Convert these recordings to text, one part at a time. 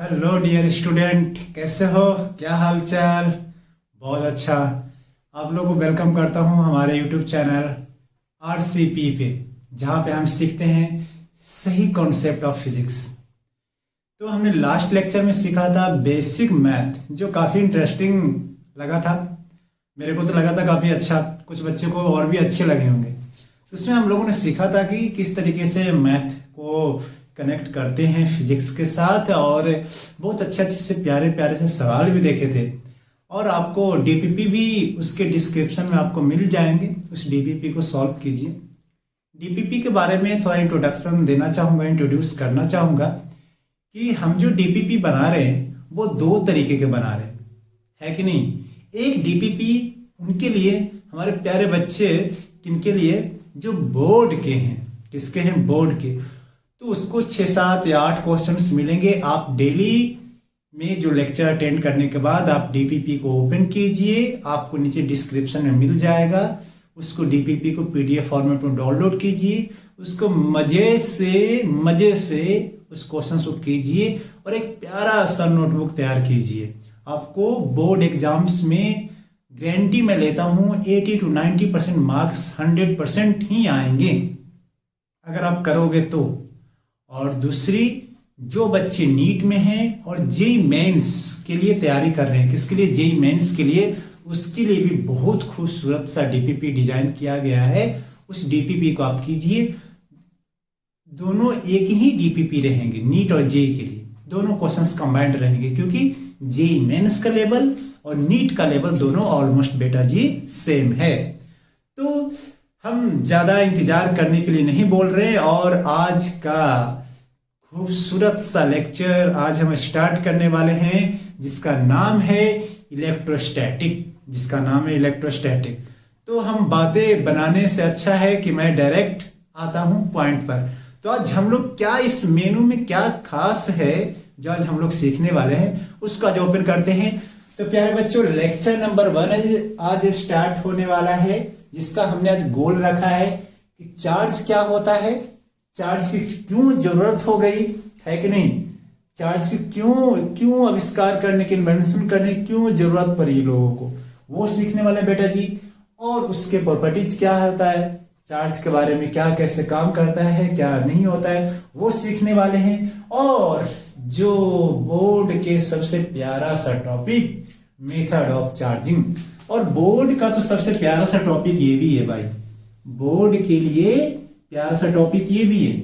Hello dear student, कैसे हो? क्या हाल चाल? बहुत अच्छा। आप लोगों को वेलकम करता हूं हमारे यूट्यूब चैनल RCP पे, जहां पे हम सीखते हैं सही कॉन्सेप्ट ऑफ फिजिक्स। तो हमने लास्ट लेक्चर में सीखा था बेसिक मैथ, जो काफ़ी इंटरेस्टिंग लगा था। मेरे को तो लगा था काफ़ी अच्छा, कुछ बच्चों को और भी अच्छे लगे होंगे। तो उसमें हम लोगों ने सीखा था कि किस तरीके से मैथ को कनेक्ट करते हैं फिजिक्स के साथ, और बहुत अच्छे अच्छे से प्यारे प्यारे से सवाल भी देखे थे। और आपको DPP भी उसके डिस्क्रिप्शन में आपको मिल जाएंगे, उस DPP को सॉल्व कीजिए। DPP के बारे में थोड़ा इंट्रोडक्शन देना चाहूँगा, इंट्रोड्यूस करना चाहूँगा कि हम जो DPP बना रहे हैं वो दो तरीके के बना रहे हैं, है कि नहीं। एक DPP उनके लिए, हमारे प्यारे बच्चे किनके लिए, जो बोर्ड के हैं। किसके हैं? बोर्ड के। तो उसको 6, 7 या 8 क्वेश्चंस मिलेंगे। आप डेली में जो लेक्चर अटेंड करने के बाद आप DPP को ओपन कीजिए, आपको नीचे डिस्क्रिप्शन में मिल जाएगा। उसको DPP को PDF फॉर्मेट में डाउनलोड कीजिए, उसको मजे से उस क्वेश्चन को कीजिए और एक प्यारा सा नोटबुक तैयार कीजिए। आपको बोर्ड एग्जाम्स में गारंटी मैं लेता हूँ 80 to 90% मार्क्स 100% ही आएंगे अगर आप करोगे तो। और दूसरी, जो बच्चे नीट में हैं और जेई मेंस के लिए तैयारी कर रहे हैं, किसके लिए? जेई मेंस के लिए। उसके लिए भी बहुत खूबसूरत सा DPP डिजाइन किया गया है। उस DPP को आप कीजिए। दोनों एक ही DPP रहेंगे, नीट और जेई के लिए दोनों क्वेश्चंस कंबाइंड रहेंगे, क्योंकि जेई मेंस का लेवल और नीट का लेवल दोनों ऑलमोस्ट बेटा जी सेम है। तो हम ज़्यादा इंतजार करने के लिए नहीं बोल रहे, और आज का खूबसूरत सा लेक्चर आज हम स्टार्ट करने वाले हैं, जिसका नाम है इलेक्ट्रोस्टैटिक। तो हम बातें बनाने से अच्छा है कि मैं डायरेक्ट आता हूं पॉइंट पर। तो आज हम लोग क्या, इस मेनू में क्या खास है जो आज हम लोग सीखने वाले हैं, उसका जो ओपन करते हैं। तो प्यारे बच्चों, लेक्चर नंबर 1 आज स्टार्ट होने वाला है, जिसका हमने आज गोल रखा है कि चार्ज क्या होता है, चार्ज की क्यों जरूरत हो गई, है कि नहीं। चार्ज की क्यों आविष्कार करने की, इन्वेंशन करने की क्यों जरूरत पड़ी लोगों को, वो सीखने वाले बेटा जी। और उसके प्रॉपर्टीज क्या होता है, चार्ज के बारे में, क्या कैसे काम करता है, क्या नहीं होता है, वो सीखने वाले हैं। और जो बोर्ड के सबसे प्यारा सा टॉपिक, मेथड ऑफ चार्जिंग। और बोर्ड का तो सबसे प्यारा सा टॉपिक ये भी है भाई, बोर्ड के लिए प्यारा सा टॉपिक ये भी है,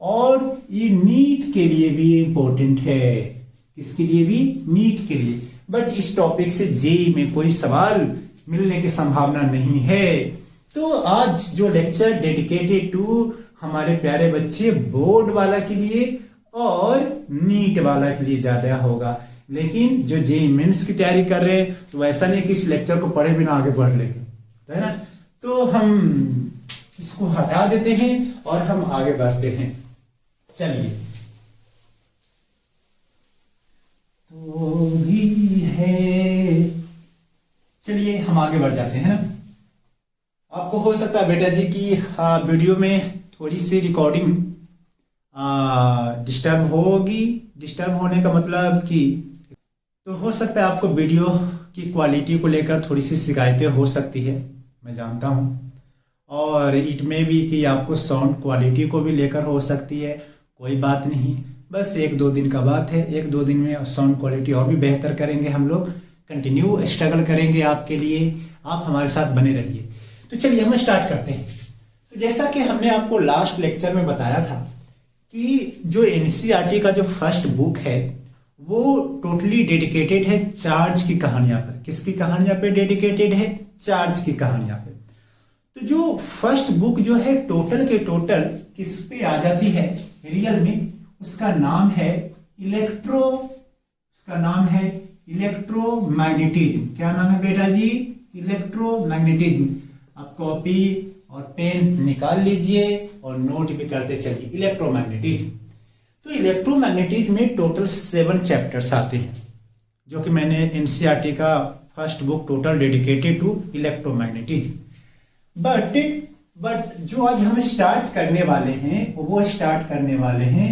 और ये नीट के लिए भी इंपॉर्टेंट है। किसके लिए भी? नीट के लिए। बट इस टॉपिक से जेई में कोई सवाल मिलने की संभावना नहीं है। तो आज जो लेक्चर डेडिकेटेड टू हमारे प्यारे बच्चे बोर्ड वाला के लिए और नीट वाला के लिए ज्यादा होगा। लेकिन जो जेई मेंस की तैयारी कर रहे हैं, तो ऐसा नहीं कि इस लेक्चर को पढ़े बिना आगे बढ़ लेंगे, तो है ना। तो हम इसको हटा देते हैं और हम आगे बढ़ते हैं। चलिए, तो भी है, चलिए हम आगे बढ़ जाते हैं ना। आपको हो सकता है बेटा जी कि वीडियो में थोड़ी सी रिकॉर्डिंग डिस्टर्ब होगी। डिस्टर्ब होने का मतलब कि, तो हो सकता है आपको वीडियो की क्वालिटी को लेकर थोड़ी सी शिकायतें हो सकती है, मैं जानता हूँ। और इट में भी कि आपको साउंड क्वालिटी को भी लेकर हो सकती है। कोई बात नहीं, बस 1-2 दिन का बात है। 1-2 दिन में साउंड क्वालिटी और भी बेहतर करेंगे हम लोग। कंटिन्यू स्ट्रगल करेंगे आपके लिए, आप हमारे साथ बने रहिए। तो चलिए हम स्टार्ट करते हैं। तो जैसा कि हमने आपको लास्ट लेक्चर में बताया था कि जो NCERT का जो फर्स्ट बुक है वो टोटली डेडिकेटेड है चार्ज की कहानियां पर। किसकी कहानियां पे डेडिकेटेड है? चार्ज की कहानियां पे। तो जो फर्स्ट बुक जो है टोटल के टोटल किस पे आ जाती है रियल में, उसका नाम है इलेक्ट्रोमैग्नेटिज्म। क्या नाम है बेटा जी? इलेक्ट्रोमैग्नेटिज्म। आप कॉपी और पेन निकाल लीजिए और नोट भी करते चलिए। इलेक्ट्रोमैग्नेटिज्म, तो इलेक्ट्रोमैग्नेटिज्म में टोटल 7 चैप्टर्स आते हैं, जो कि मैंने NCERT का first book total dedicated to electromagnetism. But जो आज हम स्टार्ट करने वाले हैं वो स्टार्ट करने वाले हैं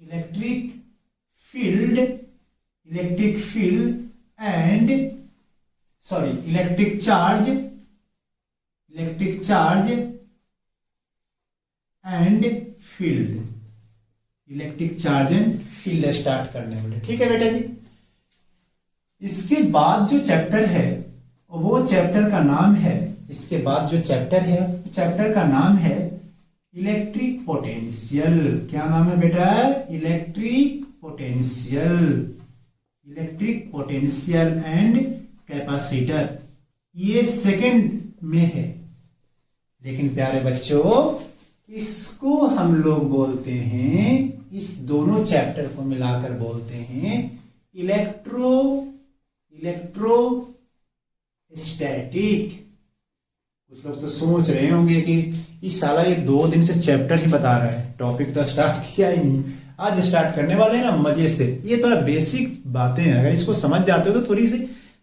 electric field and electric charge and field start करने वाले। ठीक है बेटा जी। इसके बाद जो चैप्टर है वो चैप्टर का नाम है, इसके बाद जो चैप्टर है चैप्टर का नाम है इलेक्ट्रिक पोटेंशियल। क्या नाम है बेटा? Electric potential and capacitor. ये सेकंड में है, लेकिन प्यारे बच्चों इसको हम लोग बोलते हैं, इस दोनों चैप्टर को मिलाकर बोलते हैं इलेक्ट्रोस्टैटिक। कुछ लोग तो सोच रहे होंगे कि इस साला ये 2 दिन से चैप्टर ही बता रहा है, टॉपिक तो स्टार्ट किया ही नहीं। आज स्टार्ट करने वाले हैं ना मजे से। ये थोड़ा बेसिक बातें हैं, अगर इसको समझ जाते हो तो थोड़ी सी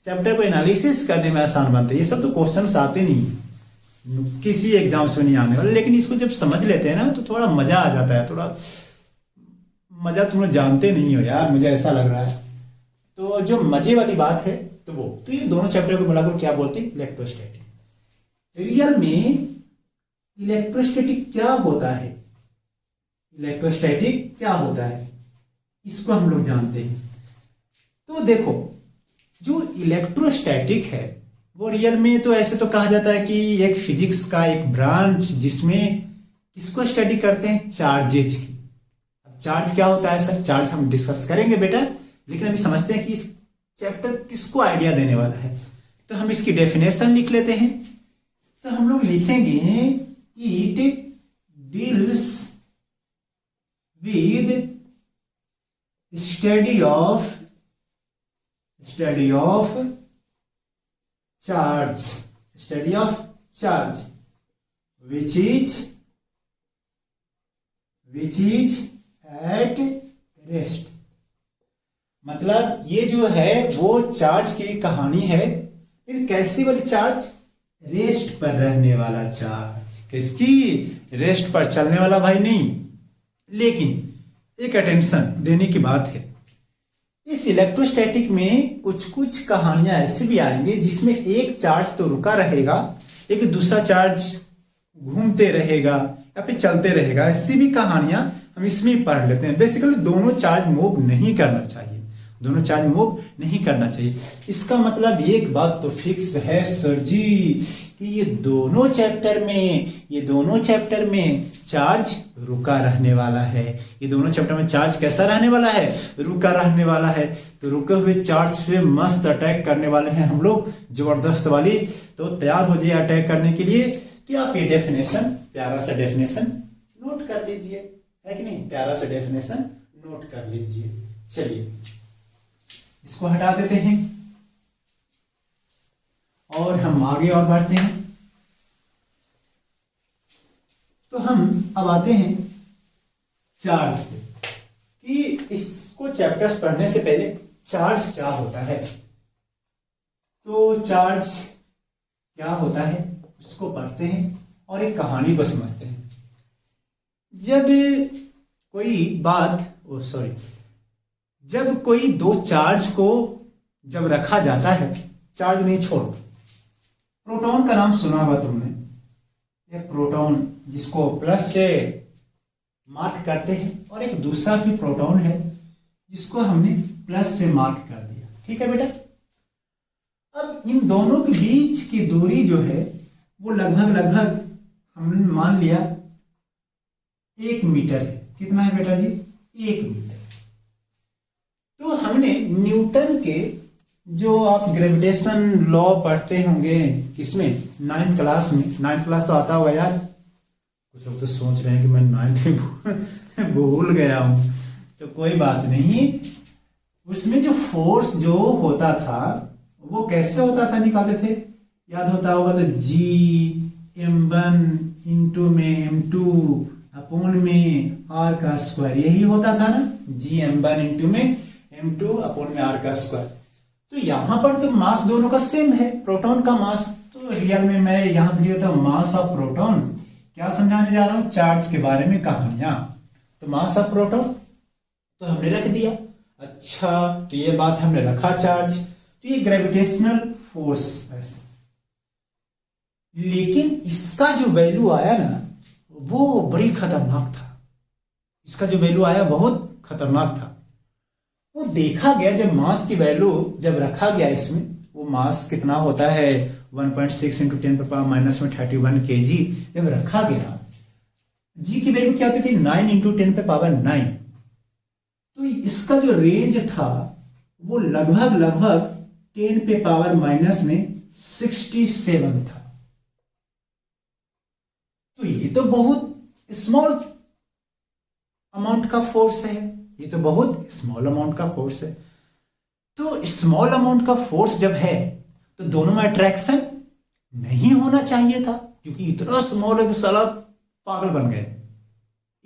चैप्टर को एनालिसिस करने में आसान बनते हैं। ये सब तो क्वेश्चंस आते नहीं, किसी एग्जाम्स में नहीं आने वाले, लेकिन इसको जब समझ लेते हैं ना तो थोड़ा मजा आ जाता है। थोड़ा मजा तुम लोग जानते नहीं हो यार, मुझे ऐसा लग रहा है। तो जो मजे वाली बात है तो ये दोनों चैप्टर को मिलाकर क्या बोलते हैं? इलेक्ट्रोस्टैटिक। रियल में इलेक्ट्रोस्टैटिक क्या होता है? इलेक्ट्रोस्टैटिक क्या होता है इसको हम लोग जानते हैं। तो देखो, जो इलेक्ट्रोस्टैटिक है वो रियल में तो ऐसे तो कहा जाता है कि एक फिजिक्स का एक ब्रांच जिसमें किसको स्टडी करते हैं? चार्जेज की। अब चार्ज क्या होता है सर? चार्ज हम डिस्कस करेंगे बेटा, लेकिन अभी समझते हैं कि इस चैप्टर किसको आइडिया देने वाला है। तो हम इसकी डेफिनेशन लिख लेते हैं। तो हम लोग लिखेंगे it deals with study of charge which is at rest। मतलब ये जो है वो चार्ज की कहानी है, लेकिन कैसी वाली चार्ज? रेस्ट पर रहने वाला चार्ज। किसकी? रेस्ट पर चलने वाला भाई नहीं। लेकिन एक अटेंशन देने की बात है, इस इलेक्ट्रोस्टैटिक में कुछ कुछ कहानियां ऐसे भी आएंगे जिसमें एक चार्ज तो रुका रहेगा, एक दूसरा चार्ज घूमते रहेगा या फिर चलते रहेगा। ऐसी भी कहानियां हम इसमें पढ़ लेते हैं। बेसिकली दोनों चार्ज मूव नहीं करना चाहिए, इसका मतलब एक बात तो फिक्स है सर जी कि ये दोनों चैप्टर में चार्ज रुका रहने वाला है। ये दोनों चैप्टर में चार्ज कैसा रहने वाला है? रुका रहने वाला है। तो रुके हुए चार्ज पे मस्त अटैक करने वाले हैं हम लोग, जबरदस्त वाली। तो तैयार हो जाइए अटैक करने के लिए। तो आप ये डेफिनेशन, प्यारा सा डेफिनेशन नोट कर लीजिए, है कि नहीं? प्यारा सा डेफिनेशन नोट कर लीजिए। चलिए इसको हटा देते हैं और हम आगे और बढ़ते हैं। तो हम अब आते हैं चार्ज पे, कि इसको चैप्टर्स पढ़ने से पहले चार्ज क्या होता है। तो चार्ज क्या होता है उसको पढ़ते हैं और एक कहानी को समझते हैं। जब कोई दो चार्ज को जब रखा जाता है, चार्ज नहीं छोड़, प्रोटॉन का नाम सुना होगा तुमने। एक प्रोटॉन जिसको प्लस से मार्क करते हैं और एक दूसरा भी प्रोटॉन है जिसको हमने प्लस से मार्क कर दिया। ठीक है बेटा। अब इन दोनों के बीच की दूरी जो है वो लगभग हमने मान लिया 1 मीटर है। कितना है बेटा जी? 1 मीटर। तो हमने न्यूटन के, जो आप ग्रेविटेशन लॉ पढ़ते होंगे किसमें? 9th क्लास में। 9th क्लास तो आता होगा यार। कुछ लोग तो सोच रहे हैं कि मैं 9th में भूल गया हूं। तो कोई बात नहीं। उसमें जो फोर्स जो होता था वो कैसे होता था, निकालते थे? याद होता होगा तो G(m1) इंटू में m2 अपॉन में r का स्क्वायर, यही होता था ना। G(m1) इंटू में m2 अपॉन में r का स्क्वायर। तो यहां पर तो मास दोनों का सेम है, प्रोटॉन का मास। तो रियल में मैं यहां लिखा था मास ऑफ प्रोटॉन। क्या समझाने जा रहा हूं? चार्ज के बारे में कहानियां। तो मास ऑफ प्रोटॉन तो हमने रख दिया। अच्छा, तो ये बात हमने रखा चार्ज, तो ये ग्रेविटेशनल फोर्स ऐसे। लेकिन इसका जो वैल्यू आया ना वो बड़ी खतरनाक था। इसका जो वैल्यू आया बहुत खतरनाक था। वो देखा गया जब मास की वैल्यू जब रखा गया इसमें, वो मास कितना होता है 1.6 × 10⁻³ kg जब रखा गया, जी की वैल्यू क्या होती थी 9 × 10⁹ तो इसका जो रेंज था वो लगभग 10⁻⁻67 था। तो ये तो बहुत स्मॉल अमाउंट का फोर्स है, ये तो बहुत स्मॉल अमाउंट का फोर्स है। तो स्मॉल अमाउंट का फोर्स जब है तो दोनों में अट्रैक्शन नहीं होना चाहिए था, क्योंकि इतना स्मॉल है कि साला पागल बन गए,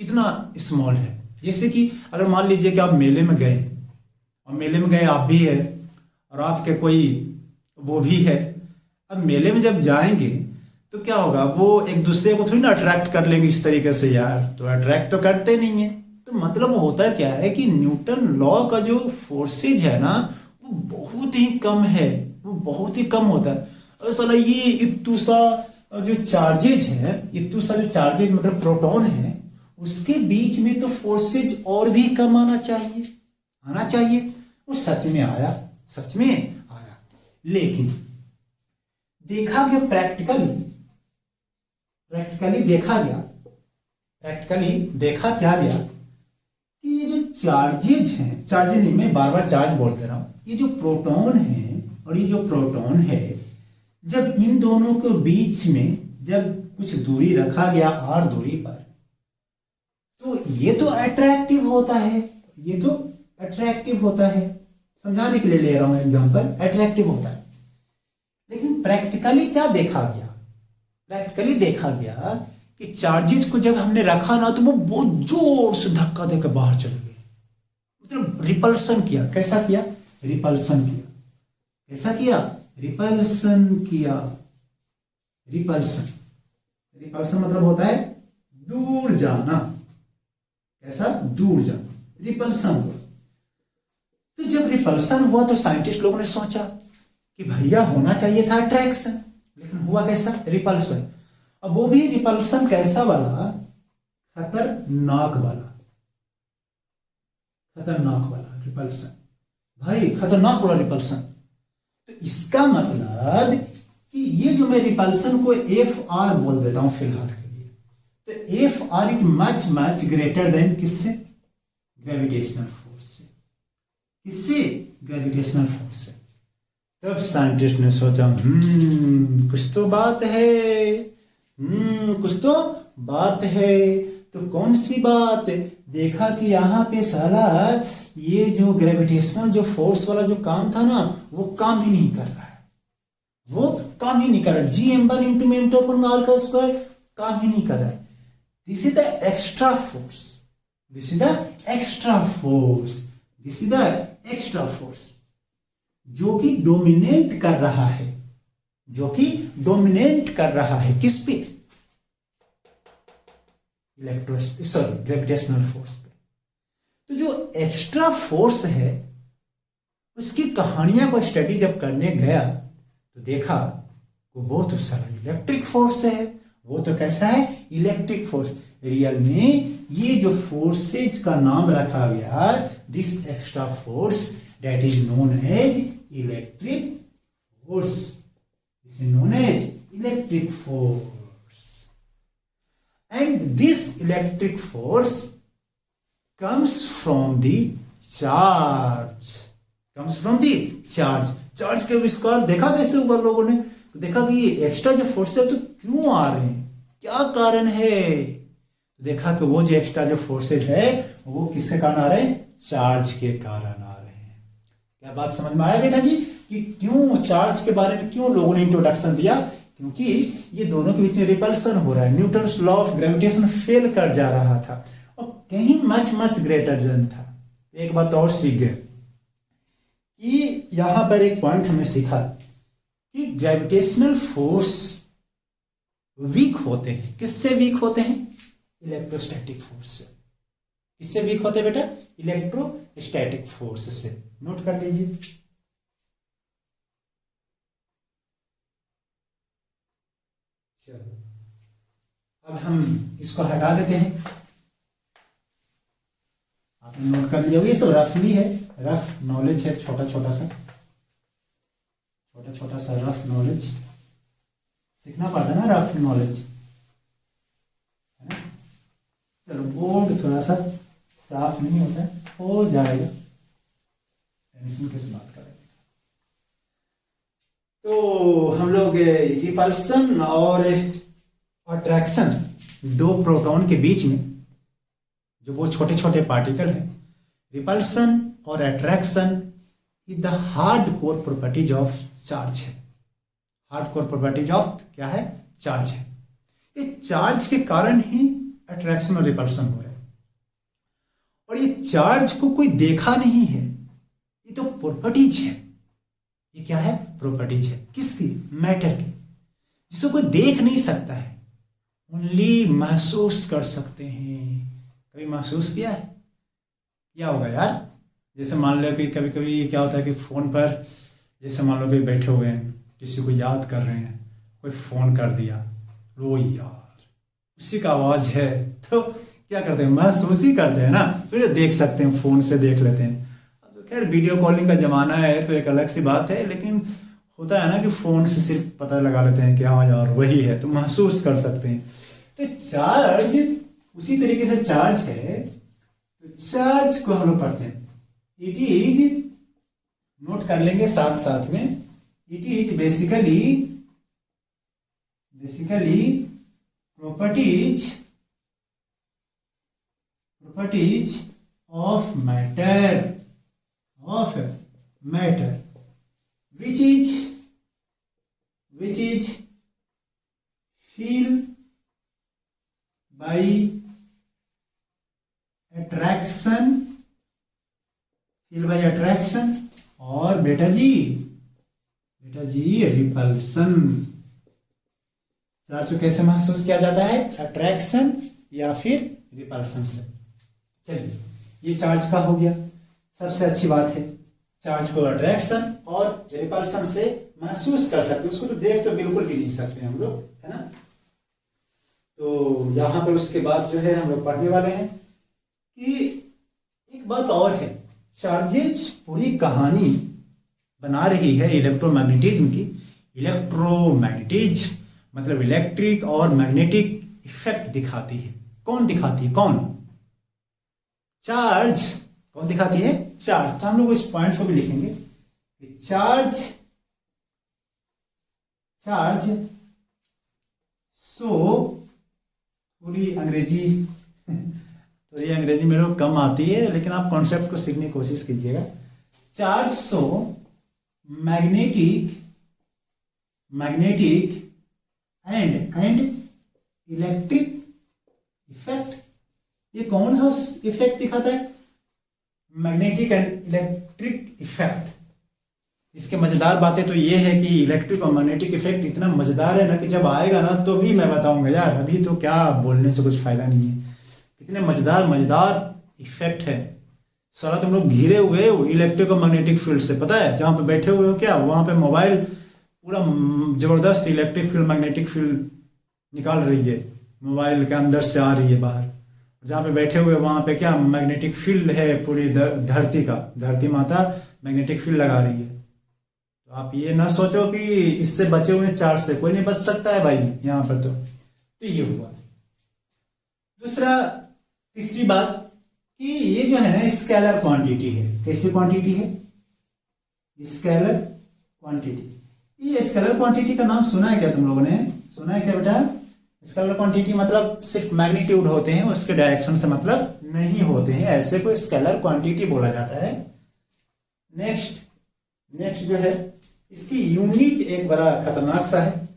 इतना स्मॉल है। जैसे कि अगर मान लीजिए कि आप मेले में गए, और मेले में गए आप भी है और आपके कोई वो भी है। अब मेले में जब जाएंगे तो क्या होगा, वो एक दूसरे को थोड़ी ना अट्रैक्ट कर लेंगे इस तरीके से यार, तो अट्रैक्ट तो करते नहीं है। तो मतलब होता क्या है कि न्यूटन लॉ का जो फोर्सेज है ना वो बहुत ही कम है, वो बहुत ही कम होता है। और साला ये इतू सा जो चार्जेज है, इतू सा जो चार्जेज मतलब प्रोटॉन है, उसके बीच में तो फोर्सेज और भी कम आना चाहिए। वो सच में आया। लेकिन देखा गया प्रैक्टिकली देखा क्या गया कि ये जो चार्जेज हैं, चार्जेज नहीं, मैं बार बार चार्ज बोलते रहा हूं, ये जो प्रोटॉन है और ये जो प्रोटॉन है, जब इन दोनों के बीच में जब कुछ दूरी रखा गया r दूरी पर, तो ये तो अट्रैक्टिव होता है, समझाने के लिए ले रहा हूं एग्जांपल, अट्रैक्टिव होता है। लेकिन प्रैक्टिकली क्या देखा गया कि चार्जेस को जब हमने रखा ना तो वो बहुत जोर से धक्का देकर बाहर चले गए, मतलब रिपल्सन किया। कैसा किया? रिपल्सन मतलब होता है दूर जाना। कैसा? दूर जाना, रिपल्सन हुआ। तो जब रिपल्सन हुआ तो साइंटिस्ट लोगों ने सोचा कि भैया होना चाहिए था अट्रैक्शन, लेकिन हुआ कैसा? रिपल्सन। अब वो भी रिपल्सन कैसा वाला? खतरनाक वाला रिपल्सन, भाई खतरनाक वाला रिपल्सन। तो इसका मतलब कि ये जो मैं रिपल्सन को Fr बोल देता हूं फिलहाल के लिए, तो Fr is much greater than किससे? ग्रेविटेशनल फोर्स से। किससे? ग्रेविटेशनल फोर्स से। तब साइंटिस्ट ने सोचा कुछ तो बात है। तो कौन सी बात? देखा कि यहाँ पे साला ये जो ग्रेविटेशनल जो फोर्स वाला जो काम था ना वो काम ही नहीं कर रहा है, Gm1 × m² काम ही नहीं कर रहा है। This is the extra force जो कि डोमिनेट कर रहा है किस पे? ग्रेविटेशनल फोर्स पे। तो जो एक्स्ट्रा फोर्स है उसकी कहानियां को स्टडी जब करने गया तो देखा वो तो सारा इलेक्ट्रिक फोर्स है। वो तो कैसा है? Electric force. रियल में ये जो फोर्सेज का नाम रखा गया, this extra force that is known as electric force. This is known as electric force. And this electric force comes from the charge. Charge के आविष्कार देखा कैसे हुआ लोगों ने? तो देखा कि ये एक्स्ट्रा जो फोर्स है तो क्यों आ रहे हैं, क्या कारण है? देखा कि वो जो एक्स्ट्रा जो फोर्सेज है वो किसके कारण आ रहे हैं? चार्ज के कारण आ रहे हैं। क्या बात समझ में आया बेटा जी कि क्यों चार्ज के बारे में क्यों लोगों ने इंट्रोडक्शन दिया? क्योंकि ये दोनों के बीच में रिपल्सन हो रहा है, Newton's law of gravitation fail कर जा रहा था और कहीं मच ग्रेटर देन था। एक बात और सीख गए कि यहां पर एक पॉइंट हमने सीखा कि ग्रेविटेशनल फोर्स वीक होते हैं। किससे वीक होते हैं? इलेक्ट्रोस्टैटिक फोर्स से। किससे वीक होते हैं बेटा? इलेक्ट्रोस्टैटिक फोर्स से। नोट कर लीजिए। चलो अब हम इसको हटा देते हैं। आपने नोट कर लिया होगा, ये सब रफली है, रफ नॉलेज है, छोटा छोटा सा रफ नॉलेज सीखना पड़ता है ना, रफ नॉलेज है ना। चलो बोर्ड थोड़ा सा साफ नहीं होता है, हो जाएगा, टेंशन किस बात का। तो हम लोग रिपल्सन और अट्रैक्शन, दो प्रोटॉन के बीच में जो वो छोटे छोटे पार्टिकल हैं, रिपल्सन और attraction is the hard core properties of charge है। हार्ड कोर प्रॉपर्टीज ऑफ क्या है? चार्ज है। ये चार्ज के कारण ही अट्रैक्शन और रिपल्सन हो रहा है। और ये चार्ज को कोई देखा नहीं है, ये तो प्रॉपर्टीज है। ये क्या है? प्रॉपर्टीज है। किसकी? मैटर की, जिसको कोई देख नहीं सकता है, ओनली महसूस कर सकते हैं। कभी महसूस किया है? क्या होगा यार? जैसे मान लो कि कभी कभी क्या होता है कि फ़ोन पर, जैसे मान लो कि बैठे हुए हैं, किसी को याद कर रहे हैं, कोई फ़ोन कर दिया, लो यार उसी का आवाज़ है, तो क्या करते हैं? महसूस ही करते हैं ना, फिर देख सकते हैं, फ़ोन से देख लेते हैं। अब तो खैर वीडियो कॉलिंग का ज़माना है तो एक अलग सी बात है, लेकिन होता है ना कि फ़ोन से सिर्फ पता लगा लेते हैं कि हाँ यार वही है, तो महसूस कर सकते हैं। तो चार्ज उसी तरीके से चार्ज है। तो चार्ज को हम लोग पढ़ते हैं, इट इज, नोट कर लेंगे साथ साथ में, it is basically properties of matter which is feel by attraction और बेटा जी रिपल्सन। चार्ज को कैसे महसूस किया जाता है? अट्रैक्शन या फिर रिपल्सन से। चलिए ये चार्ज का हो गया। सबसे अच्छी बात है, चार्ज को अट्रैक्शन और रिपल्सन से महसूस कर सकते हैं, उसको तो देख तो बिल्कुल भी नहीं सकते हम लोग, है ना। तो यहाँ पर उसके बाद जो है हम लोग पढ़ने वाले हैं कि एक बात और है, चार्जेज पूरी कहानी बना रही है इलेक्ट्रोमैग्नेटिज्म की। इलेक्ट्रोमैग्नेटिज्म मतलब इलेक्ट्रिक और मैग्नेटिक इफेक्ट दिखाती है। कौन दिखाती है? कौन? चार्ज। कौन दिखाती है? चार्ज। तो हम लोग इस पॉइंट को भी लिखेंगे कि चार्ज सो, पूरी अंग्रेजी तो ये अंग्रेजी मेरे को कम आती है, लेकिन आप कॉन्सेप्ट को सीखने की कोशिश कीजिएगा। Charge so magnetic and electric effect. ये कौन सा इफेक्ट दिखाता है? Magnetic and electric effect. इसके मजेदार बातें तो ये है कि इलेक्ट्रिक और मैग्नेटिक इफेक्ट इतना मजेदार है ना कि जब आएगा ना तो भी मैं बताऊंगा यार, अभी तो क्या बोलने से कुछ फायदा नहीं है। कितने मजेदार इफेक्ट है। सारा तुम लोग घिरे हुए हो इलेक्ट्रिक और मैग्नेटिक फील्ड से, पता है? जहाँ पे बैठे हुए हो क्या, वहाँ पे मोबाइल पूरा जबरदस्त इलेक्ट्रिक फील्ड मैग्नेटिक फील्ड निकाल रही है, मोबाइल के अंदर से आ रही है बाहर। जहाँ पे बैठे हुए वहाँ पे क्या मैग्नेटिक फील्ड है पूरी धरती माता मैग्नेटिक फील्ड लगा रही है। तो आप ये ना सोचो कि इससे बचे हुए चार्ज से कोई नहीं बच सकता है भाई यहाँ पर। तो ये हुआ। तीसरी बात कि ये जो है ना स्केलर क्वांटिटी है। कैसी क्वांटिटी है? Scalar quantity. ये स्केलर क्वांटिटी का नाम सुना है क्या तुम लोगों ने? सुना है क्या बेटा? स्केलर क्वांटिटी मतलब सिर्फ मैग्नीट्यूड होते हैं, उसके डायरेक्शन से मतलब नहीं होते हैं, ऐसे को स्केलर क्वांटिटी बोला जाता है। नेक्स्ट जो है इसकी यूनिट एक बड़ा खतरनाक सा है।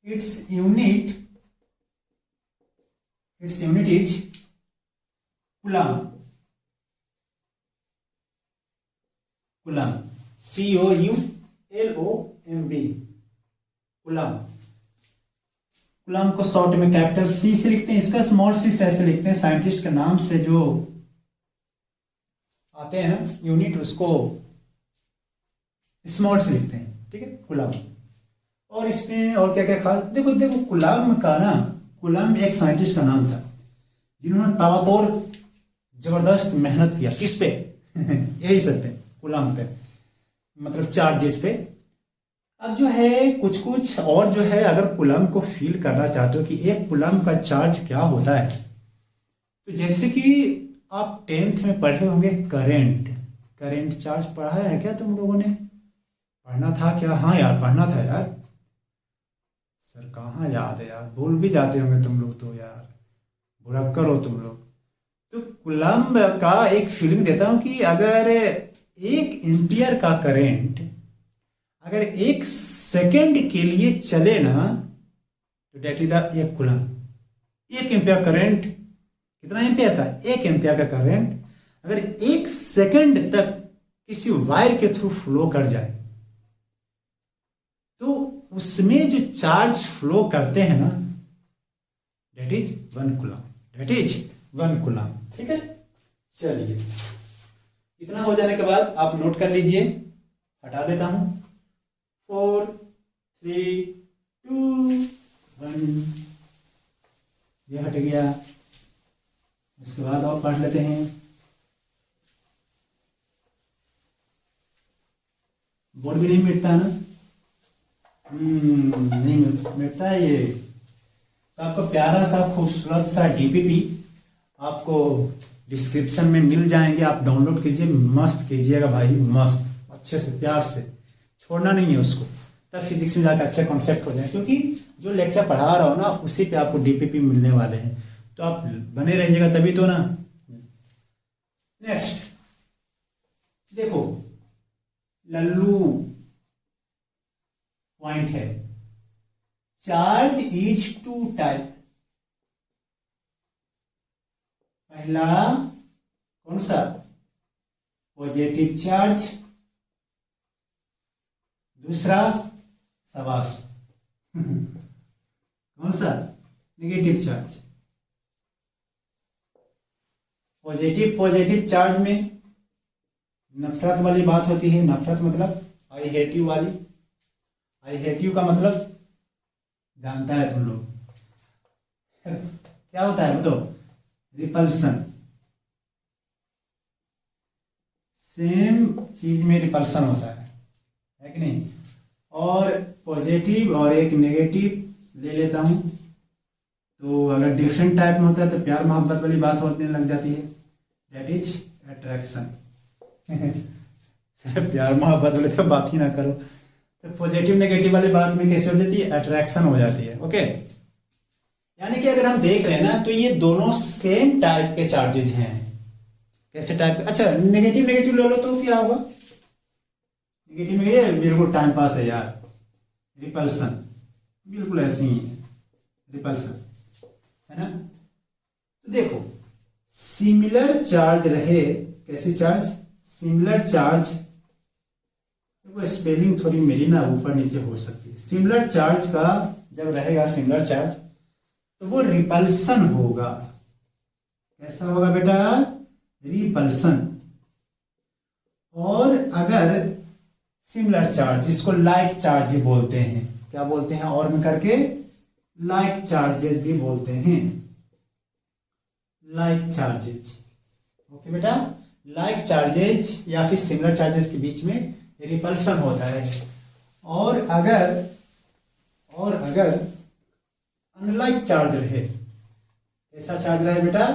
Its unit is coulomb. COULOMB coulomb. Coulomb को शॉर्ट में कैपिटल सी से लिखते हैं, इसका स्मॉल सी से ऐसे लिखते हैं। साइंटिस्ट के नाम से जो आते हैं ना यूनिट, उसको स्मॉल से लिखते हैं, ठीक है, कूलम्ब। और इसमें और क्या क्या खास, देखो देखो कूलम्ब का ना, कूलम्ब एक साइंटिस्ट का नाम था जिन्होंने ताबड़तोड़ जबरदस्त मेहनत किया किस पे यही सब पे, कूलम्ब पे, मतलब चार्जेस पे। अब जो है कुछ कुछ और जो है, अगर कूलम्ब को फील करना चाहते हो कि एक कूलम्ब का चार्ज क्या होता है, तो जैसे कि आप 10th में पढ़े होंगे करंट चार्ज पढ़ा है क्या तुम लोगों ने? पढ़ना था क्या? हाँ यार पढ़ना था यार, सर कहाँ याद है यार, भूल भी जाते होंगे तुम लोग तो यार, भुलक्कर हो तुम लोग। तो कूलम्ब का एक फीलिंग देता हूँ कि अगर 1 एम्पियर का करंट अगर 1 सेकेंड के लिए चले ना, तो that is the 1 coulomb. 1 ampere current, कितना एम्पियर का? 1 एम्पियर का करंट अगर 1 सेकेंड तक किसी वायर के थ्रू फ्लो कर जाए, तो उसमें जो चार्ज फ्लो करते हैं ना, that is 1 coulomb, that is 1 coulomb, ठीक है। चलिए, इतना हो जाने के बाद आप नोट कर लीजिए, हटा देता हूं। 4 3 2 1, ये हट गया। इसके बाद और पढ़ लेते हैं। बोर्ड भी नहीं मिटता ना, नहीं मिटता है ये। तो आपको प्यारा सा खूबसूरत सा डीपीपी आपको डिस्क्रिप्शन में मिल जाएंगे, आप डाउनलोड कीजिए, मस्त कीजिएगा भाई, मस्त अच्छे से प्यार से, छोड़ना नहीं है उसको, तब फिजिक्स में जाकर अच्छे कॉन्सेप्ट हो जाए। क्योंकि जो लेक्चर पढ़ा रहा हो ना, उसी पे आपको डीपीपी मिलने वाले हैं, तो आप बने रहिएगा तभी तो ना। नेक्स्ट देखो, लल्लू पॉइंट है, चार्ज इज 2 टाइप। पहला कौन सा? पॉजिटिव चार्ज, दूसरा शाबाश कौन सा? Negative charge. पॉजिटिव चार्ज में नफरत वाली बात होती है, नफरत मतलब आई हेट यू वाली। आई हेट यू का मतलब जानता है तुम लोग क्या होता है? बताओ, रिपल्सन। सेम चीज में रिपल्सन होता है कि नहीं? और पॉजिटिव और एक नेगेटिव ले लेता हूं, तो अगर डिफरेंट टाइप में होता है तो प्यार मोहब्बत वाली बात होने लग जाती है, डेट इज अट्रैक्शन प्यार मोहब्बत वाले तो बात ही ना करो। तो पॉजिटिव नेगेटिव वाली बात में कैसे हो जाती है? अट्रैक्शन हो जाती है। ओके, यानी कि अगर हम देख रहे हैं ना, तो ये दोनों सेम टाइप के चार्जेज हैं। कैसे टाइप के? अच्छा, नेगेटिव नेगेटिव ले लो तो क्या होगा? नेगेटिव में ये बिल्कुल टाइम पास है यार, रिपल्सन, बिल्कुल ऐसे ही है, रिपल्सन है ना। तो देखो, सिमिलर चार्ज रहे, कैसे चार्ज? सिमिलर चार्ज, वो स्पेलिंग थोड़ी मेरी ना ऊपर नीचे हो सकती है। सिमिलर चार्ज का जब रहेगा सिमिलर चार्ज, तो वो रिपल्सन होगा। कैसा होगा बेटा? रिपल्सन। और अगर सिमिलर चार्ज, इसको लाइक चार्ज भी बोलते हैं, क्या बोलते हैं? और में करके लाइक चार्जेज भी बोलते हैं, लाइक चार्जेज। ओके बेटा, लाइक चार्जेज या फिर सिमिलर चार्जेस के बीच में रिपल्सन होता है। और अगर अनलाइक चार्ज रहे, कैसा चार्ज रहे बेटा?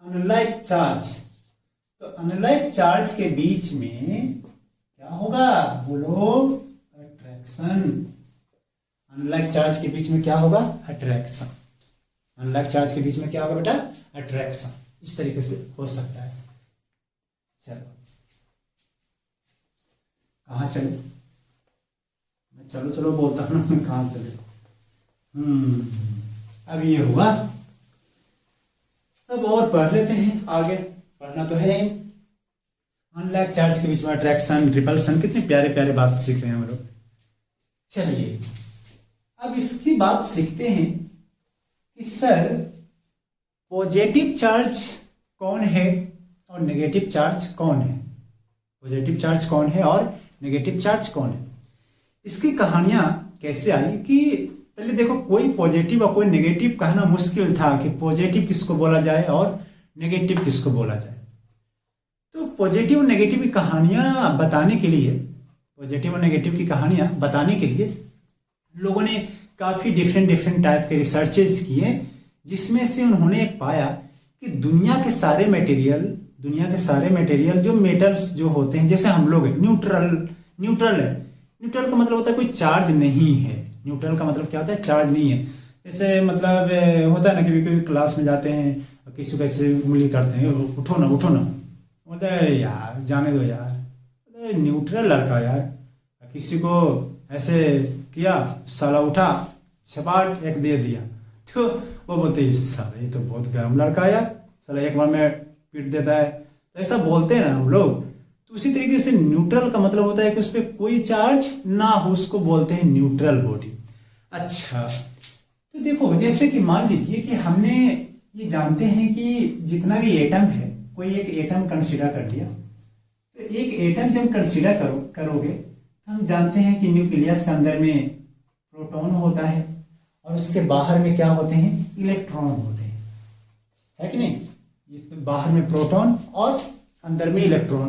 Unlike charge. तो अनलाइक चार्ज के बीच में क्या होगा? बोलो, अट्रैक्शन। अनलाइक चार्ज के बीच में क्या होगा? अट्रैक्शन। अनलाइक चार्ज के बीच में क्या होगा बेटा? अट्रैक्शन। इस तरीके से हो सकता है। चलो, कहाँ चले? मैं चलो चलो बोलता हूँ ना, कहाँ चले? अब ये हुआ, अब और पढ़ लेते हैं, आगे पढ़ना तो है। अनलाइक चार्ज के बीच में अट्रैक्शन, रिपल्सन, कितने प्यारे प्यारे बात सीख रहे हैं हम लोग। चलिए, अब इसकी बात सीखते हैं कि सर पॉजिटिव चार्ज कौन है और नेगेटिव चार्ज कौन है, पॉजिटिव चार्ज कौन है और नेगेटिव चार्ज कौन है। इसकी कहानियाँ कैसे आई कि पहले देखो, कोई पॉजिटिव और कोई नेगेटिव कहना मुश्किल था कि पॉजिटिव किसको बोला जाए और नेगेटिव किसको बोला जाए। तो पॉजिटिव और नेगेटिव की कहानियाँ बताने के लिए, पॉजिटिव और नेगेटिव की कहानियाँ बताने के लिए लोगों ने काफ़ी डिफरेंट टाइप के रिसर्चेज किए, जिसमें से उन्होंने एक पाया कि दुनिया के सारे मटेरियल जो मेटल्स जो होते हैं, जैसे हम लोग न्यूट्रल है। न्यूट्रल का मतलब होता है कोई चार्ज नहीं है। न्यूट्रल का मतलब क्या होता है, चार्ज नहीं है। जैसे मतलब होता है ना, कभी कभी क्लास में जाते हैं, किसी को ऐसे उंगली करते हैं, उठो ना, बोलते हैं यार जाने दो यार, न्यूट्रल लड़का यार। किसी को ऐसे किया, साला उठा, छपाट एक दे दिया, तो वो बोलते हैं साला ये तो बहुत गर्म लड़का है यार, साला एक बार में पीट देता है। तो ऐसा बोलते हैं ना हम लोग। तो उसी तरीके से न्यूट्रल का मतलब होता है कि उस पर कोई चार्ज ना हो, उसको बोलते हैं न्यूट्रल बॉडी। अच्छा, तो देखो जैसे कि मान लीजिए कि हमने ये जानते हैं कि जितना भी एटम है, कोई एक एटम कंसीडर कर लिया, तो एक एटम जब कंसीडर करोगे तो हम जानते हैं कि न्यूक्लियस के अंदर में प्रोटॉन होता है और उसके बाहर में क्या होते हैं, इलेक्ट्रॉन होते हैं, है कि नहीं। ये बाहर में प्रोटॉन और अंदर में इलेक्ट्रॉन,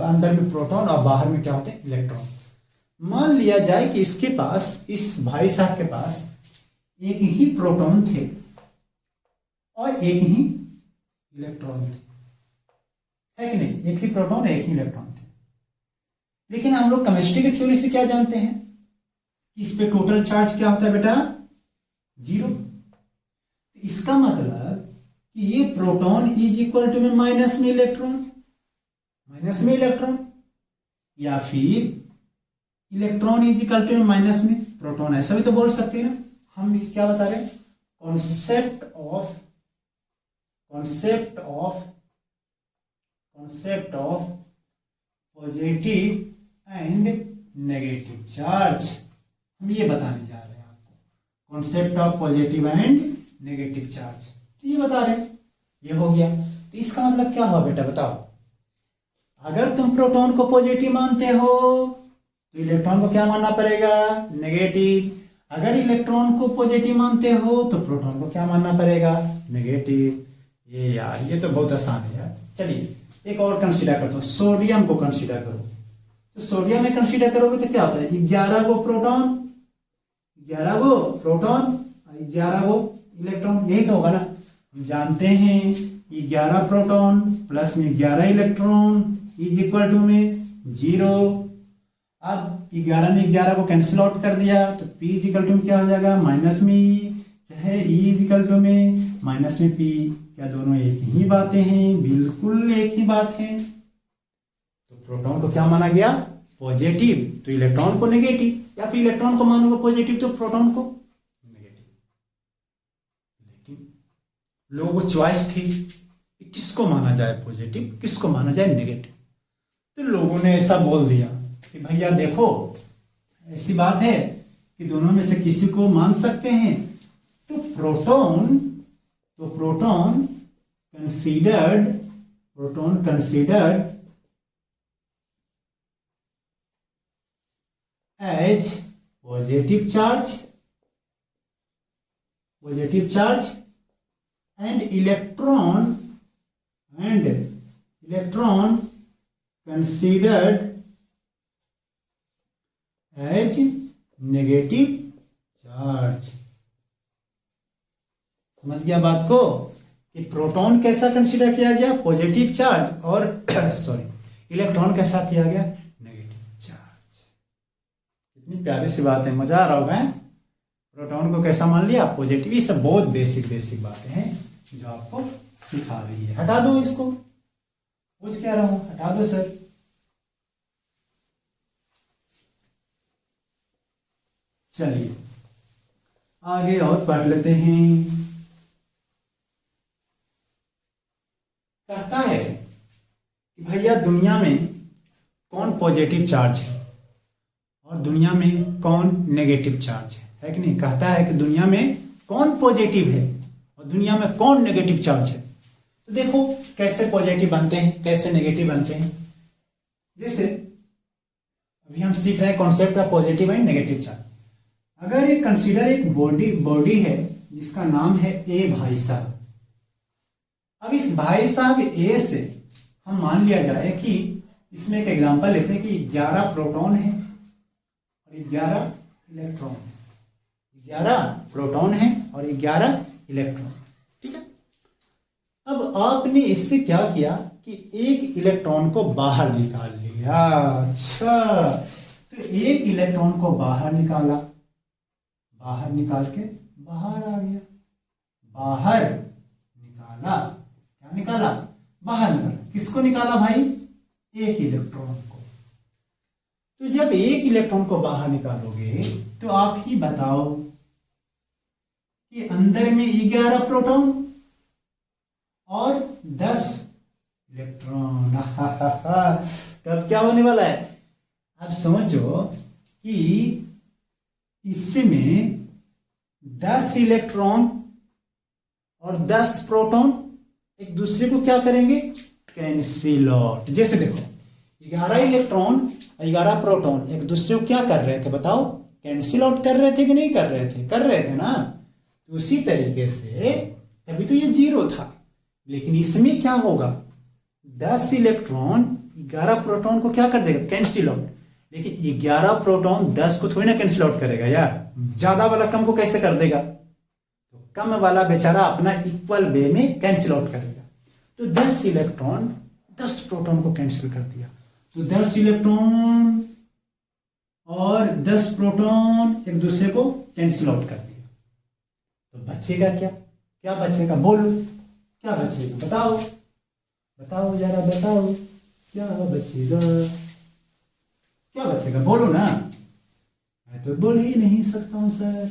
अंदर में प्रोटॉन और बाहर में क्या होते हैं, इलेक्ट्रॉन। मान लिया जाए कि इसके पास, इस भाई साहब के पास एक ही प्रोटॉन थे और एक ही इलेक्ट्रॉन थे, है कि नहीं। एक ही प्रोटॉन एक ही इलेक्ट्रॉन थे। लेकिन हम लोग केमिस्ट्री की थ्योरी से क्या जानते हैं कि इस पे टोटल चार्ज क्या होता है बेटा, 0। तो इसका मतलब कि ये प्रोटॉन इज इक्वल टू में माइनस में इलेक्ट्रॉन, या फिर इलेक्ट्रॉन इज इक्वल टू में माइनस में प्रोटॉन, ऐसा भी तो बोल सकते हैं ना। हम क्या बता रहे हैं, concept of positive and negative charge, हम ये बताने जा रहे हैं आपको, concept of positive and negative charge. तो ये बता रहे हैं, ये हो गया। तो इसका मतलब क्या हुआ बेटा, बताओ। अगर तुम प्रोटॉन को पॉजिटिव मानते हो तो इलेक्ट्रॉन को क्या मानना पड़ेगा, नेगेटिव। अगर इलेक्ट्रॉन को पॉजिटिव मानते हो तो प्रोटॉन को क्या मानना पड़ेगा, नेगेटिव। ये यार ये तो बहुत आसान है यार। चलिए एक और कंसीडर करता हूँ, सोडियम को कंसीडर करो। तो सोडियम में कंसीडर करोगे तो क्या होता है, 11 गो प्रोटॉन, 11 गो इलेक्ट्रॉन, यही तो होगा ना। हम जानते हैं 11 प्रोटॉन प्लस में 11 इलेक्ट्रॉन इज इक्वल टू में 0। अब 11 ने 11 को कैंसिल आउट कर दिया तो P इज इक्वल टू में क्या हो जाएगा, माइनस में E, चाहे E इज इक्वल टू में माइनस में P। क्या दोनों एक ही बातें हैं, बिल्कुल एक ही बात है। तो प्रोटॉन को क्या माना गया, पॉजिटिव, तो इलेक्ट्रॉन को नेगेटिव, या फिर इलेक्ट्रॉन को मानोगे पॉजिटिव तो प्रोटॉन को नेगेटिव। लेकिन लोगों को चॉइस थी कि किसको माना जाए पॉजिटिव, किसको माना जाए नेगेटिव। तो लोगों ने ऐसा बोल दिया कि भैया देखो ऐसी बात है कि दोनों में से किसी को मान सकते हैं। तो proton considered as positive charge and electron considered as negative charge. समझ गया बात को कि प्रोटॉन कैसा कंसीडर किया गया, पॉजिटिव चार्ज, और इलेक्ट्रॉन कैसा किया गया, नेगेटिव चार्ज। कितनी प्यारी सी बात है, मजा आ रहा होगा। प्रोटॉन को कैसा मान लिया, पॉजिटिव। ये सब बहुत बेसिक बातें हैं जो आपको सिखा रही है। हटा दो इसको, पूछ क्या रहा हूं, हटा दो सर। चलिए आगे और पढ़ लेते हैं। कहता है कि भैया दुनिया में कौन पॉजिटिव चार्ज है और दुनिया में कौन नेगेटिव चार्ज है। है कि नहीं, कहता है कि दुनिया में कौन पॉजिटिव है और दुनिया में कौन नेगेटिव चार्ज है। तो देखो कैसे पॉजिटिव बनते हैं, कैसे नेगेटिव बनते हैं। जैसे अभी हम सीख रहे हैं concept of positive and negative charge. अगर एक कंसीडर एक बॉडी है जिसका नाम है ए भाई साहब। अब इस भाई साहब ए से हम मान लिया जाए कि इसमें एक एग्जांपल लेते हैं कि 11 प्रोटॉन है और 11 इलेक्ट्रॉन है। 11 प्रोटॉन है और 11 इलेक्ट्रॉन, ठीक है। अब आपने इससे क्या किया कि एक इलेक्ट्रॉन को बाहर निकाल लिया। अच्छा, तो एक इलेक्ट्रॉन को बाहर निकाला, बाहर निकाल के बाहर आ गया, बाहर निकाला, क्या निकाला, बाहर निकाला। किसको निकाला भाई, एक इलेक्ट्रॉन को। तो जब एक इलेक्ट्रॉन को बाहर निकालोगे तो आप ही बताओ कि अंदर में 11 प्रोटॉन और 10 इलेक्ट्रॉन। तो अब क्या होने वाला है, अब समझो कि इसमें 10 इलेक्ट्रॉन और 10 प्रोटॉन एक दूसरे को क्या करेंगे, कैंसिल आउट। जैसे देखो 11 इलेक्ट्रॉन और 11 प्रोटॉन एक दूसरे को क्या कर रहे थे बताओ, कैंसिल आउट कर रहे थे कि नहीं कर रहे थे, कर रहे थे ना। तो उसी तरीके से अभी तो ये 0 था, लेकिन इसमें क्या होगा, 10 इलेक्ट्रॉन 11 प्रोटॉन को क्या कर देगा, कैंसिल आउट। लेकिन 11 प्रोटॉन 10 को थोड़ी ना कैंसिल आउट करेगा यार, ज्यादा वाला कम को कैसे कर देगा, तो कम वाला बेचारा अपना इक्वल वे में कैंसिल आउट करेगा। तो 10 इलेक्ट्रॉन 10 प्रोटॉन को कैंसिल कर दिया, तो 10 इलेक्ट्रॉन और 10 प्रोटॉन एक दूसरे को कैंसिल आउट कर दिया। तो बचेगा क्या, क्या बचेगा, बोलो क्या बचेगा, बताओ बताओ जरा बताओ, क्या बचेगा, क्या बचेगा, बोलो ना। मैं तो बोल ही नहीं सकता हूं सर।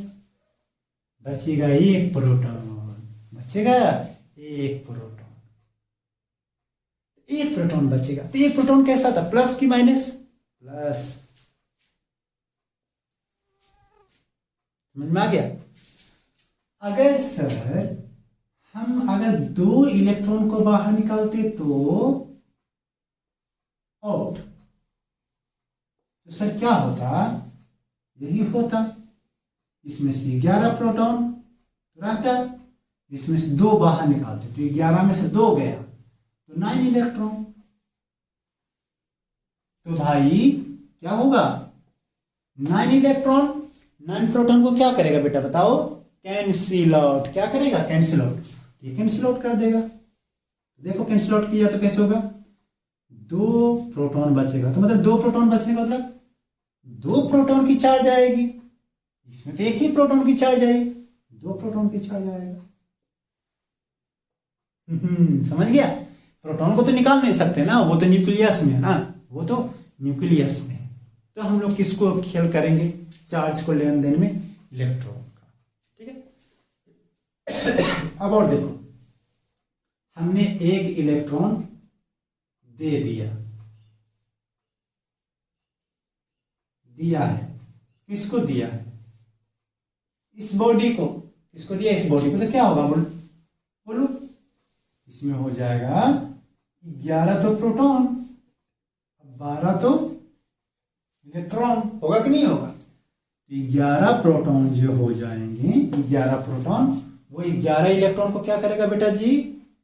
बचेगा एक प्रोटॉन, बचेगा एक प्रोटॉन, एक प्रोटॉन बचेगा। तो एक प्रोटॉन कैसा था, प्लस की माइनस, प्लस। समझ में आ गया। अगर सर हम अगर 2 इलेक्ट्रॉन को बाहर निकालते तो आउट, तो सर क्या होता, यही होता। इसमें से 11 प्रोटॉन रहता, इसमें से 2 बाहर निकालते तो 11 में से 2 गया तो 9 इलेक्ट्रॉन। तो भाई क्या होगा, 9 इलेक्ट्रॉन 9 प्रोटॉन को क्या करेगा बेटा बताओ, कैंसिल आउट। क्या करेगा, कैंसिल आउट। ये कैंसिल आउट कर देगा। देखो कैंसिल आउट किया तो कैसे होगा, 2 प्रोटॉन बचेगा। तो मतलब 2 प्रोटॉन बचने का मतलब 2 प्रोटॉन की चार्ज आएगी, इसमें तो एक ही प्रोटॉन की चार्ज आएगी, 2 प्रोटॉन की चार्ज आएगा। समझ गया। प्रोटॉन को तो निकाल नहीं सकते ना, वो तो न्यूक्लियस में है ना, वो तो न्यूक्लियस में है। तो हम लोग किसको खेल करेंगे, चार्ज को लेन देन में इलेक्ट्रॉन का, ठीक है। अब और देखो, हमने एक इलेक्ट्रॉन दे दिया, दिया है, किसको दिया है, इस बॉडी को। किसको दिया, इस बॉडी को। तो क्या होगा बोलो, इसमें हो जाएगा 11 तो प्रोटॉन, 12 तो इलेक्ट्रॉन, होगा कि नहीं होगा। 11 प्रोटॉन जो हो जाएंगे, 11 प्रोटॉन, वो 11 इलेक्ट्रॉन को क्या करेगा बेटा जी,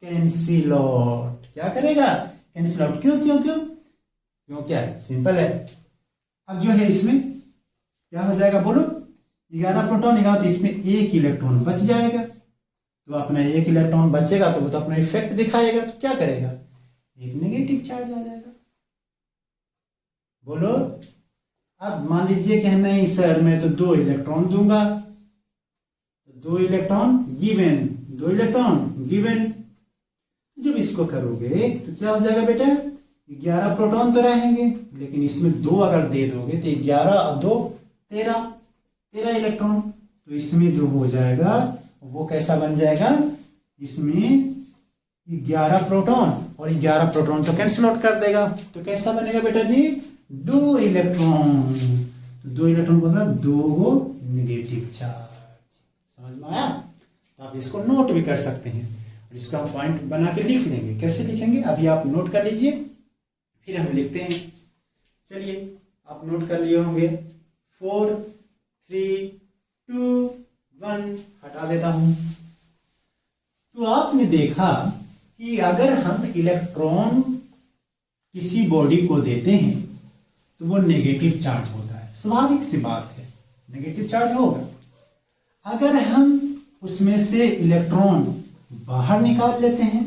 कैंसिल आउट। क्या करेगा, कैंसिल आउट। क्यों क्यों क्यों क्यों, क्या है, सिंपल है। अब जो है इसमें क्या हो जाएगा बोलो, 11 प्रोटॉन 11, तो इसमें एक इलेक्ट्रॉन बच जाएगा। तो अपना एक इलेक्ट्रॉन बचेगा तो वो तो अपना इफेक्ट दिखाएगा, तो क्या करेगा, एक नेगेटिव चार्ज आ जाएगा। बोलो। अब मान लीजिए कि नहीं सर मैं तो 2 इलेक्ट्रॉन दूंगा, तो 2 इलेक्ट्रॉन गिवन, 2 इलेक्ट्रॉन गिवन। जब इसको करोगे तो क्या हो जाएगा बेटा, 11 प्रोटॉन तो रहेंगे, लेकिन इसमें 2 अगर दे दोगे तो 11 और 2 13 इलेक्ट्रॉन। तो इसमें जो हो जाएगा वो कैसा बन जाएगा, इसमें 11 प्रोटॉन और 11 प्रोटॉन तो कैंसिल आउट कर देगा। तो कैसा बनेगा बेटा जी, 2 इलेक्ट्रॉन। तो 2 इलेक्ट्रॉन मतलब 2 नेगेटिव चार्ज। समझ में आया? तो आप इसको नोट भी कर सकते हैं और इसको हम पॉइंट बना के लिख लेंगे। कैसे लिखेंगे अभी आप नोट कर लीजिए, फिर हम लिखते हैं। चलिए आप नोट कर लिए होंगे। 4 3 2 1 हटा देता हूं। तो आपने देखा कि अगर हम इलेक्ट्रॉन किसी बॉडी को देते हैं तो वो नेगेटिव चार्ज होता है, स्वाभाविक सी बात है, नेगेटिव चार्ज होगा। अगर हम उसमें से इलेक्ट्रॉन बाहर निकाल लेते हैं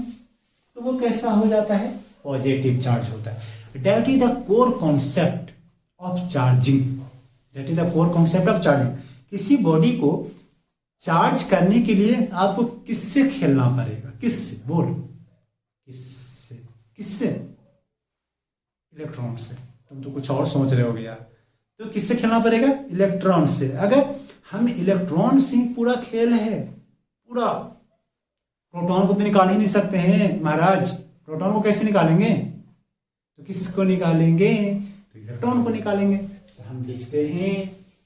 तो वो कैसा हो जाता है? पॉजिटिव चार्ज होता है। That is the core concept of charging. That is the core concept of charging. किसी बॉडी को चार्ज करने के लिए आपको किससे खेलना पड़ेगा? किससे? बोलो किससे? किससे? इलेक्ट्रॉन से। तुम तो कुछ और सोच रहे होगे यार। तो किससे खेलना पड़ेगा? इलेक्ट्रॉन से। अगर हम इलेक्ट्रॉन से ही पूरा खेल है, पूरा, प्रोटॉन को तो निकाल ही नहीं सकते हैं महाराज। प्रोटॉन को कैसे निकालेंगे? तो किसको निकालेंगे? तो इलेक्ट्रॉन को निकालेंगे। तो हम लिखते हैं,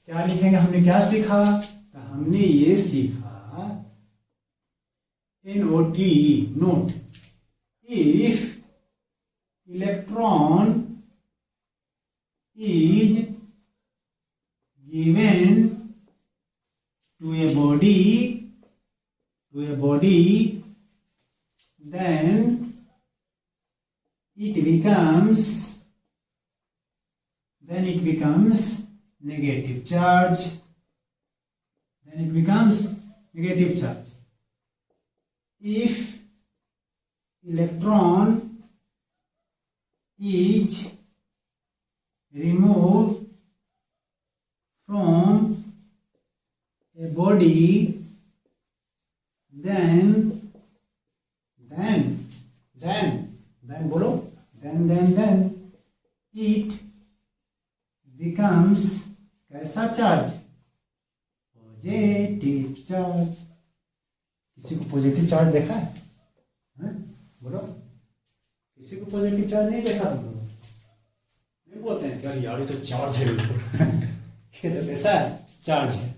क्या लिखेंगे? हमने क्या सीखा? तो हमने ये सीखा NOT, note, if electron is given to a body, then it becomes negative charge. Then it becomes negative charge. If electron is removed from a body, then बोलो, then it becomes कैसा चार्ज? Positive charge. किसी को positive charge देखा है? बोलो, किसी को positive charge नहीं देखा तुम लोग? नहीं बोलते हैं क्या यार ये तो चार्ज है बिल्कुल। ये तो कैसा है? चार्ज है।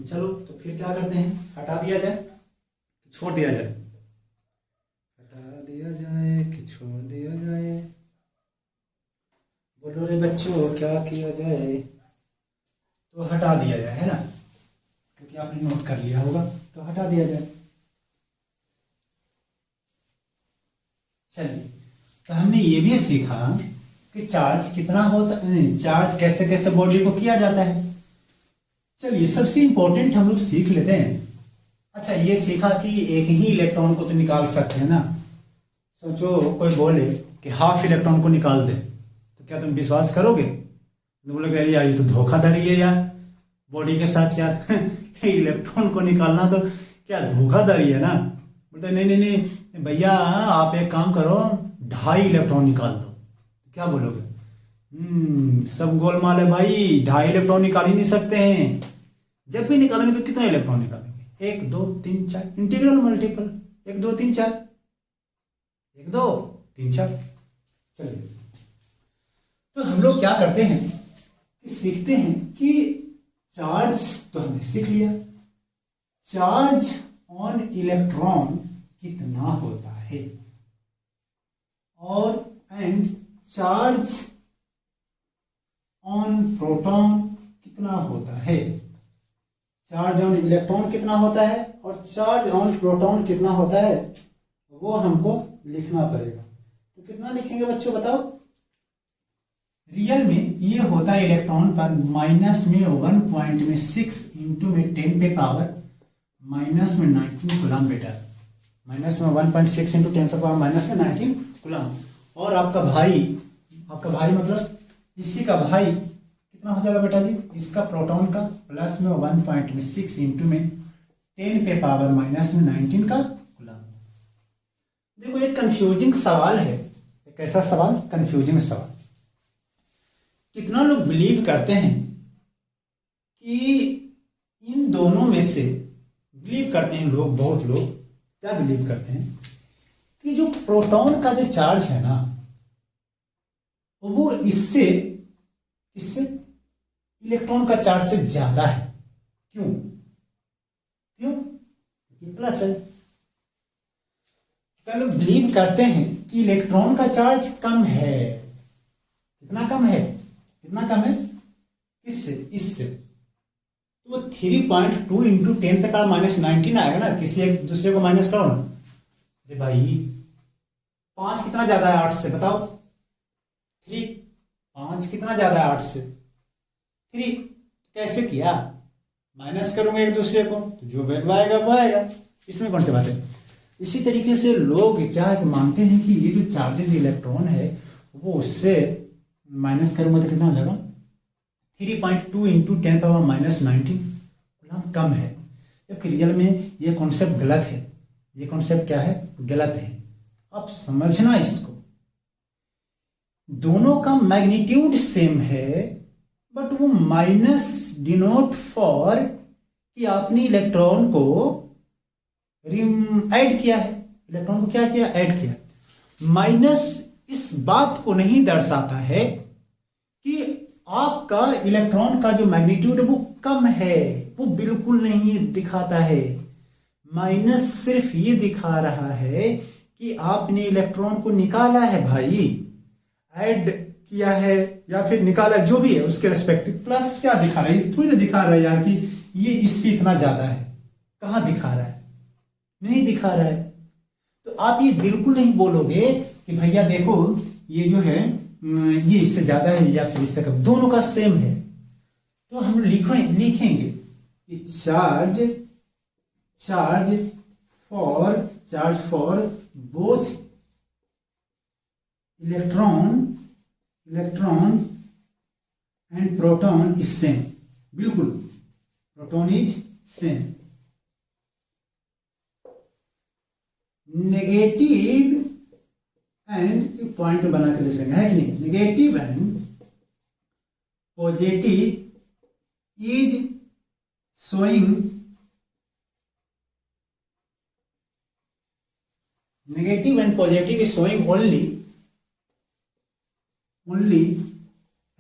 चलो तो फिर क्या करते हैं? हटा दिया जाए कि छोड़ दिया जाए? हटा दिया जाए कि छोड़ दिया जाए? बोलो रे बच्चों, क्या किया जाए? तो हटा दिया जाए, है ना, क्योंकि आपने नोट कर लिया होगा, तो हटा दिया जाए। चलिए, तो हमने ये भी सीखा कि चार्ज कितना होता है, चार्ज कैसे कैसे बॉडी को किया जाता है। चलिए, सबसे इंपॉर्टेंट हम लोग सीख लेते हैं। अच्छा, ये सीखा कि एक ही इलेक्ट्रॉन को तो निकाल सकते हैं ना। सोचो कोई बोले कि हाफ इलेक्ट्रॉन को निकाल दे, तो क्या तुम विश्वास करोगे? तो बोलोगे अरे यार ये तो धोखाधड़ी है यार बॉडी के साथ यार। इलेक्ट्रॉन को निकालना तो क्या धोखाधड़ी है ना। बोलते नहीं नहीं नहीं भैया, आप एक काम करो, 2.5 इलेक्ट्रॉन निकाल दो। क्या बोलोगे? सब गोलमाल है भाई, 2.5 इलेक्ट्रॉन निकाल ही नहीं सकते हैं। जब भी निकालेंगे तो कितना इलेक्ट्रॉन निकालेंगे? 1 2 3 4, इंटीग्रल मल्टीपल 1 2 3 4, 1 2 3 4। चलिए, तो हम लोग क्या करते हैं कि सीखते हैं कि चार्ज तो हमने सीख लिया, चार्ज ऑन इलेक्ट्रॉन कितना होता है, और एंड चार्ज ऑन प्रोटॉन कितना होता है। चार्ज ऑन इलेक्ट्रॉन कितना होता है और चार्ज ऑन प्रोटॉन कितना होता है, वो हमको लिखना पड़ेगा। तो कितना लिखेंगे बच्चों बताओ? रियल में ये होता है इलेक्ट्रॉन पर माइनस में 1.6 इंटू में 10 पे पावर माइनस में 19 कूलम बेटा। माइनस में 1.6 इंटू 10 पे पावर माइनस में 19 कूलम। और आपका भाई मतलब इसी का भाई कितना हो जाएगा बेटा जी? इसका प्रोटॉन का प्लस में 1.6 इंटू में 10 पे पावर माइनस में 19 का कूलम। देखो, एक कंफ्यूजिंग सवाल है। एक ऐसा सवाल, कंफ्यूजिंग सवाल। कितना लोग बिलीव करते हैं कि इन दोनों में से, बिलीव करते हैं लोग, बहुत लोग, क्या बिलीव करते हैं कि जो प्रोटॉन का जो चार्ज है ना वो इससे इलेक्ट्रॉन का चार्ज से ज्यादा है। क्यों? ये प्लस है। कई लोग बिलीव करते हैं कि इलेक्ट्रॉन का चार्ज कम है। कितना कम है? इससे तो वो 3.2 इंटू 10⁻⁻19 आएगा ना। किसी एक दूसरे को माइनस करो ना। अरे भाई 5 कितना ज्यादा है 8 से? बताओ। 3। 5 कितना ज्यादा है 8 से? 3। कैसे किया? माइनस करूंगा एक दूसरे को तो जो वैल्यू आएगा वो आएगा। इसमें कौन सी बात है? इसी तरीके से लोग क्या मानते हैं कि ये जो चार्जेस इलेक्ट्रॉन है वो उससे माइनस करूंगा तो कितना हो जाएगा? 3.2 इंटू 10⁻⁻19 कूलम कम है। जबकि रियल में ये कॉन्सेप्ट गलत है। ये कॉन्सेप्ट क्या है? गलत है। अब समझना इसको। दोनों का मैग्नीट्यूड सेम है बट वो माइनस डिनोट फॉर कि आपने इलेक्ट्रॉन को ऐड किया है। इलेक्ट्रॉन को क्या किया? ऐड किया। माइनस इस बात को नहीं दर्शाता है कि आपका इलेक्ट्रॉन का जो मैग्नीट्यूड है वो कम है। वो बिल्कुल नहीं दिखाता है। माइनस सिर्फ ये दिखा रहा है कि आपने इलेक्ट्रॉन को निकाला है भाई, ऐड किया है या फिर निकाला, जो भी है उसके रेस्पेक्टिव। प्लस क्या दिखा रहा है? थोड़ी ना दिखा रहा है यार कि ये इससे इतना ज्यादा है। कहां दिखा रहा है? नहीं दिखा रहा है। तो आप ये बिल्कुल नहीं बोलोगे कि भैया देखो ये जो है ये इससे ज्यादा है या फिर इससे कम। दोनों का सेम है। तो हम लिखेंगे कि charge for both electron and proton is same. बिल्कुल, proton is same. Negative and point बना के लिख लेंगे, है कि नहीं? Negative and positive is showing, negative and positive is showing only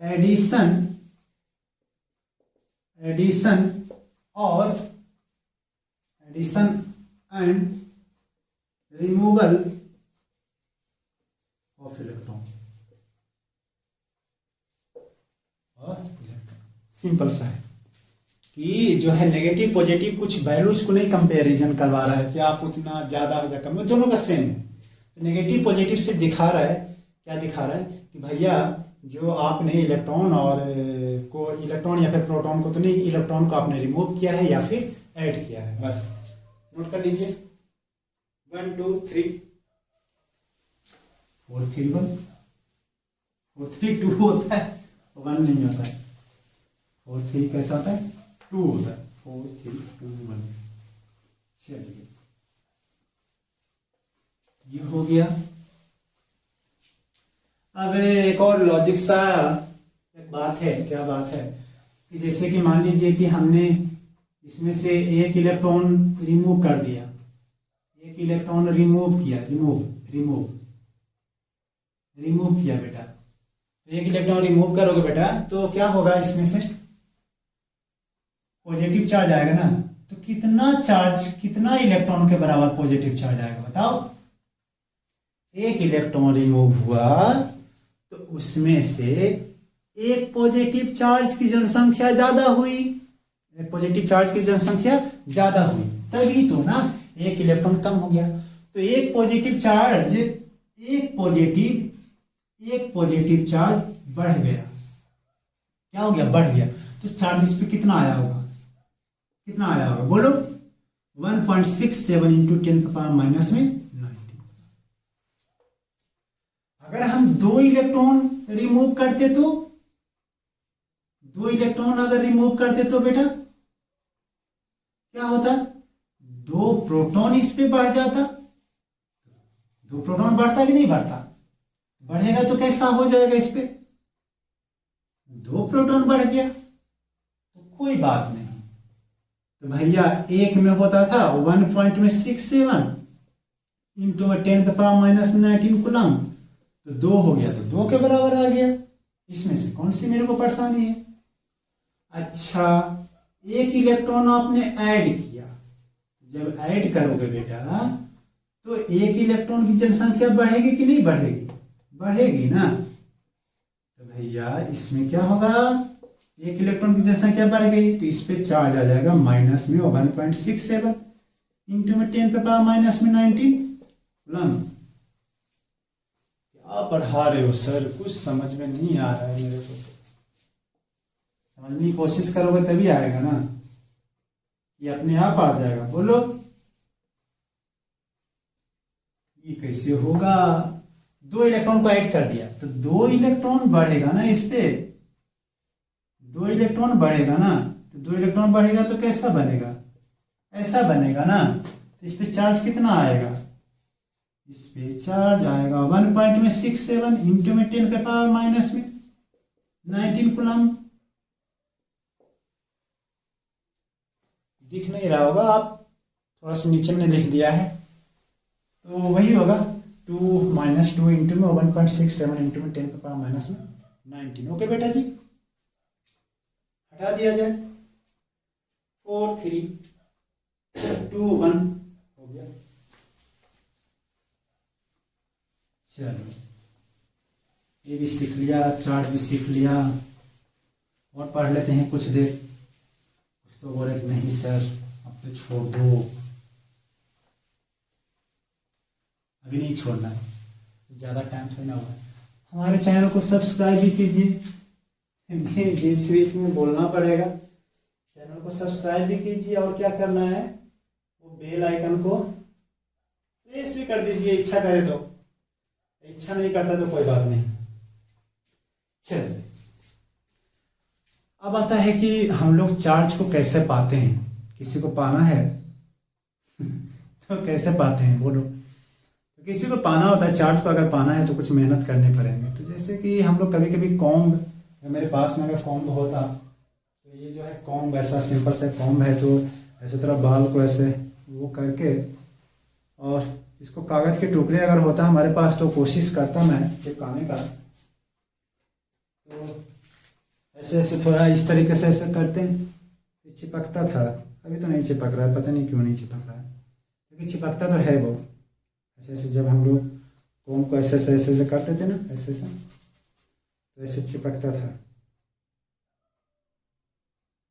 addition and removal of electron। Simple सा है कि जो है नेगेटिव पॉजिटिव कुछ वैल्यूज को नहीं कंपैरिजन करवा रहा है कि आप उतना ज्यादा या कम, दोनों का सेम है। तो नेगेटिव पॉजिटिव से दिखा रहा है, क्या दिखा रहा है कि भैया जो आपने इलेक्ट्रॉन या फिर प्रोटॉन को तो नहीं, इलेक्ट्रॉन को आपने रिमूव किया है या फिर ऐड किया है। बस नोट कर लीजिए। 1 2 3 4 3 1 4 3 2 होता है, 1 नहीं होता है। 4 3 कैसा होता है? 2 होता है। 4 3 2 1। चलिए ये हो गया। अब एक और लॉजिक सा एक बात है। क्या बात है कि जैसे कि मान लीजिए कि हमने इसमें से एक इलेक्ट्रॉन रिमूव कर दिया, एक इलेक्ट्रॉन रिमूव किया, रिमूव किया बेटा। तो एक इलेक्ट्रॉन रिमूव करोगे बेटा तो क्या होगा? इसमें से पॉजिटिव चार्ज आएगा ना। तो कितना इलेक्ट्रॉन के बराबर पॉजिटिव चार्ज आएगा बताओ? एक इलेक्ट्रॉन रिमूव हुआ तो उसमें से एक पॉजिटिव चार्ज की जनसंख्या ज्यादा हुई, एक पॉजिटिव चार्ज की जनसंख्या ज्यादा हुई, तभी तो ना एक इलेक्ट्रॉन कम हो गया। तो एक पॉजिटिव चार्ज बढ़ गया। क्या हो गया? बढ़ गया। तो चार्ज इस पे कितना आया होगा? बोलो। 1.67 इंटू 10⁻⁻⁻19। अगर हम 2 इलेक्ट्रॉन रिमूव करते तो, 2 इलेक्ट्रॉन अगर रिमूव करते तो बेटा क्या होता? 2 प्रोटॉन इस पे बढ़ जाता। 2 प्रोटॉन बढ़ता कि नहीं बढ़ता? बढ़ेगा तो कैसा हो जाएगा? इस पे 2 प्रोटॉन बढ़ गया तो कोई बात नहीं। तो भैया एक में होता था 1.67 इंटू में 10 पे पावर माइनस में 19 कूलम, तो 2 हो गया, तो 2 के बराबर आ गया। इसमें से कौन सी मेरे को परेशानी है? अच्छा, एक इलेक्ट्रॉन आपने ऐड किया, जब ऐड करोगे बेटा तो एक इलेक्ट्रॉन की जनसंख्या बढ़ेगी कि नहीं बढ़ेगी? बढ़ेगी ना। तो भैया इसमें क्या होगा, एक इलेक्ट्रॉन की जनसंख्या बढ़ गई तो इस पे चार्ज आ जाएगा माइनस में 1.67 इंटू में 10 पे पावर माइनस में 19 कूलम। क्या पढ़ा रहे हो सर, कुछ समझ में नहीं आ रहा है मेरे को। समझने की कोशिश करोगे तभी आएगा ना, ये अपने आप आ जाएगा। बोलो ये कैसे होगा? 2 इलेक्ट्रॉन को ऐड कर दिया तो 2 इलेक्ट्रॉन बढ़ेगा ना, इस पे 2 इलेक्ट्रॉन बढ़ेगा ना, तो 2 इलेक्ट्रॉन बढ़ेगा तो कैसा बनेगा? ऐसा बनेगा ना। तो इस पे चार्ज कितना आएगा? इस पे चार्ज आएगा 1.67 इंटू में 10 पे पावर माइनस में 19 कूलम। दिख नहीं रहा होगा, आप थोड़ा सा नीचे में लिख दिया है तो वही होगा 2 - 2 इंटू में 1.67 इंटू में 10 पे पावर माइनस में 19। ओके बेटा जी, हटा दिया जाए। 4 3 2 1 हो गया। चलो ये भी सीख लिया, चार्ट भी सीख लिया, और पढ़ लेते हैं कुछ देर। कुछ तो बोले कि नहीं सर अब तो छोड़ दो, अभी नहीं छोड़ना है, ज़्यादा टाइम थोड़ी ना हुआ है। हमारे चैनल को सब्सक्राइब भी कीजिए, बीच बीच में बोलना पड़ेगा। चैनल को सब्सक्राइब भी कीजिए, और क्या करना है वो बेल आइकन को प्रेस भी कर दीजिए, इच्छा करे तो। इच्छा नहीं करता तो कोई बात नहीं। चलिए अब आता है कि हम लोग चार्ज को कैसे पाते हैं। किसी को पाना है तो कैसे पाते हैं बोलो? तो किसी को पाना होता है चार्ज को, अगर पाना है तो कुछ मेहनत करनी पड़ेंगे। तो जैसे कि हम लोग कभी कभी कॉम्ब, मेरे पास में अगर कॉम्ब होता तो ये जो है कॉम्ब ऐसा सिंपल सा कॉम्ब है, तो ऐसे तरह बाल को ऐसे वो करके, और इसको कागज़ के टुकड़े अगर होता हमारे पास तो कोशिश करता मैं चिपकाने का। तो ऐसे ऐसे थोड़ा इस तरीके से ऐसे करते हैं, चिपकता था। अभी तो नहीं चिपक रहा है, पता नहीं क्यों नहीं चिपक रहा है, लेकिन चिपकता तो है वो। ऐसे ऐसे जब हम लोग कॉम्ब को ऐसे ऐसे ऐसे ऐसे करते थे ना, ऐसे ऐसे, तो ऐसे चिपकता था।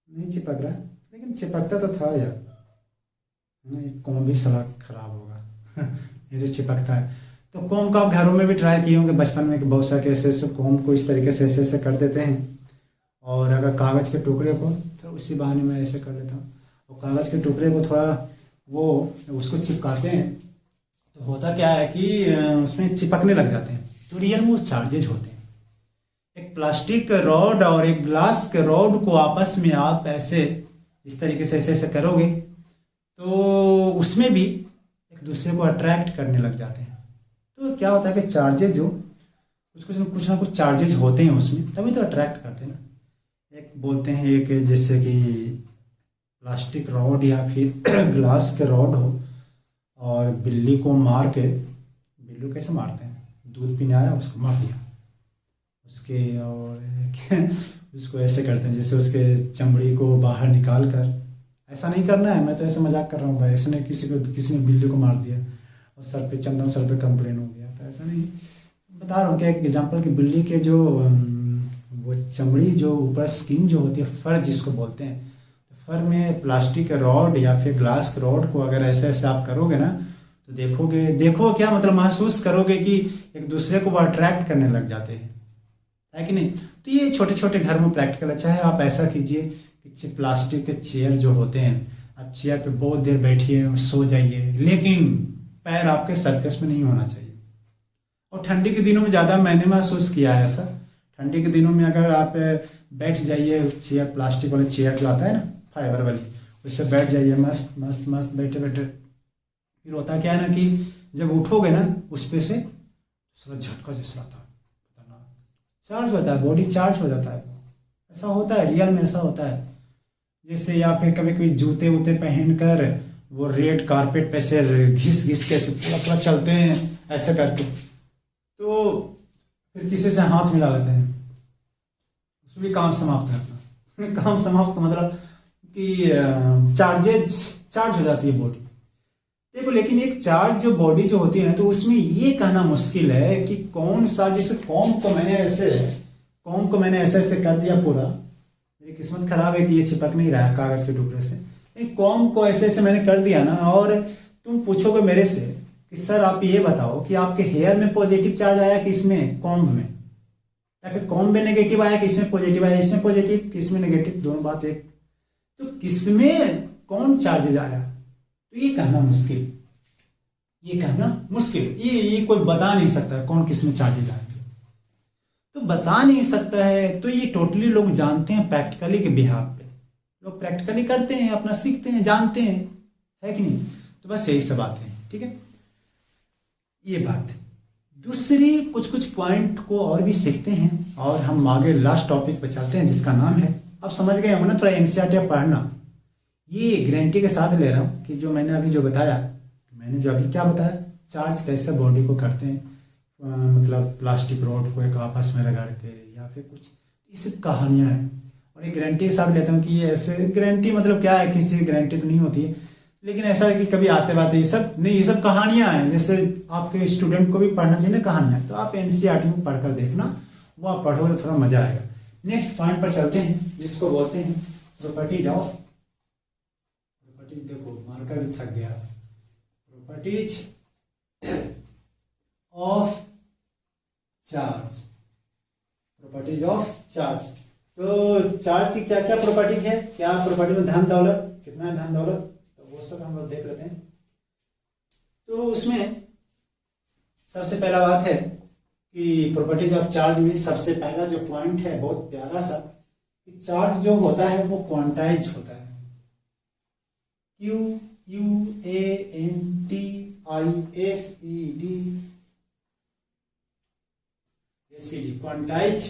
नहीं चिपक रहा लेकिन चिपकता तो था यार, ये कॉम्ब भी साला खराब होगा ये जो चिपकता है। तो कॉम्ब का आप घरों में भी ट्राई किए होंगे बचपन में कि बहुत सारे ऐसे ऐसे कॉम्ब को इस तरीके से ऐसे ऐसे कर देते हैं, और अगर कागज़ के टुकड़े को तो उसी बहाने में ऐसे कर लेता हूँ, और कागज़ के टुकड़े को थोड़ा वो उसको चिपकाते हैं तो होता क्या है कि उसमें चिपकने लग जाते हैं, तो रियल में वो चार्जेज होते हैं। एक प्लास्टिक का रॉड और एक ग्लास के रॉड को आपस में आप ऐसे इस तरीके से ऐसे ऐसे करोगे तो उसमें भी एक दूसरे को अट्रैक्ट करने लग जाते हैं। तो क्या होता है कि चार्जेज जो कुछ ना कुछ चार्जेज होते हैं उसमें, तभी तो अट्रैक्ट करते हैं ना। एक बोलते हैं एक जैसे कि प्लास्टिक रॉड या फिर ग्लास के रॉड हो, और बिल्ली को मार के, बिल्ली कैसे मारते हैं, दूध पीने आया उसको मार दिया उसके, और उसको ऐसे करते हैं जैसे उसके चमड़ी को बाहर निकाल कर, ऐसा नहीं करना है, मैं तो ऐसे मजाक कर रहा हूँ भाई, ऐसे नहीं, किसी ने बिल्ली को मार दिया और सर पे चंदन, सर पे कंप्लेन हो गया, तो ऐसा नहीं। बता रहा हूँ क्या, एक एग्जांपल कि बिल्ली के जो वो चमड़ी जो ऊपर स्किन जो होती है, फर जिसको बोलते हैं, तो फर में प्लास्टिक के रॉड या फिर ग्लास के रॉड को अगर ऐसे ऐसे आप करोगे ना, तो देखो क्या मतलब महसूस करोगे कि एक दूसरे को वो अट्रैक्ट करने लग जाते हैं, है कि नहीं। तो ये छोटे छोटे घर में प्रैक्टिकल अच्छा है। आप ऐसा कीजिए कि प्लास्टिक के चेयर जो होते हैं, आप चेयर पे बहुत देर बैठिए, सो जाइए, लेकिन पैर आपके सरफेस में नहीं होना चाहिए। और ठंडी के दिनों में ज़्यादा मैंने महसूस किया है ऐसा, ठंडी के दिनों में अगर आप बैठ जाइए, चेयर प्लास्टिक वाले चेयर जो आता है ना, फाइबर वाली, उस पर बैठ जाइए, मस्त मस्त मस्त बैठे बैठे, फिर होता क्या है ना कि जब उठोगे ना उस पे से थोड़ा झटका जैसा आता है, चार्ज होता है, बॉडी चार्ज हो जाता है। ऐसा होता है, रियल में ऐसा होता है। जैसे या फिर कभी कोई जूते वूते पहन कर वो रेड कारपेट पे से घिस घिस के ऐसे पूरा पूरा चलते हैं ऐसे करके, तो फिर किसी से हाथ मिला लेते हैं, उसमें भी काम समाप्त है अपना। काम समाप्त का मतलब कि चार्ज हो जाती है बॉडी। देखो लेकिन एक चार्ज जो बॉडी जो होती है ना, तो उसमें ये कहना मुश्किल है कि कौन सा, जैसे कॉम को मैंने ऐसे ऐसे कर दिया पूरा, मेरी किस्मत खराब है कि ये चिपक नहीं रहा है कागज के टुकड़े से, लेकिन कॉम को ऐसे ऐसे मैंने कर दिया ना, और तुम पूछोगे मेरे से कि सर आप ये बताओ कि आपके हेयर में पॉजिटिव चार्ज आया कि इसमें कॉम्ब में, या फिर कॉम्ब में नेगेटिव आया कि इसमें पॉजिटिव आया, इसमें पॉजिटिव कि इसमें नेगेटिव, दोनों बात एक, तो किसमें कौन चार्जेज आया, तो ये कहना मुश्किल, ये कोई बता नहीं सकता कौन किस में चार्जेज आए, तो बता नहीं सकता है। तो ये टोटली लोग जानते हैं प्रैक्टिकली के बिहाफ पे, लोग प्रैक्टिकली करते हैं, अपना सीखते हैं, जानते हैं, है कि नहीं। तो बस यही सब बातें हैं, ठीक है, ये बात है। दूसरी कुछ पॉइंट को और भी सीखते हैं, और हम आगे लास्ट टॉपिक पे चलते हैं जिसका नाम है, अब समझ गए होंगे ना, थोड़ा एनसीईआरटी पढ़ना, ये गारंटी के साथ ले रहा हूँ कि जो मैंने अभी क्या बताया, चार्ज कैसे बॉडी को करते हैं, मतलब प्लास्टिक रोड को एक आपस में रगड़ के या फिर कुछ, ये सब कहानियाँ हैं, और एक गारंटी के साथ लेता हूँ कि ये ऐसे, गारंटी मतलब क्या है, किसी की गारंटी तो नहीं होती है, लेकिन ऐसा है कि कभी आते बाते ये सब कहानियाँ हैं, जैसे आपके स्टूडेंट को भी पढ़ना चाहिए ना कहानियाँ, तो आप एनसीईआरटी में पढ़कर देखना, वो आप पढ़ोगे तो थोड़ा मजा आएगा। नेक्स्ट पॉइंट पर चलते हैं, जिसको बोलते हैं प्रॉपर्टी। देखो मार्कर भी थक गया, प्रॉपर्टीज ऑफ चार्ज, तो चार्ज की क्या क्या प्रॉपर्टीज है, क्या प्रॉपर्टी में धन दौलत, कितना है धन दौलत, तो वो सब हम लोग देख लेते हैं। तो उसमें सबसे पहला बात है कि प्रॉपर्टीज ऑफ चार्ज में सबसे पहला जो पॉइंट है बहुत प्यारा सा, कि चार्ज जो होता है वो क्वांटाइज होता है, QUANTISED, क्वांटाइज,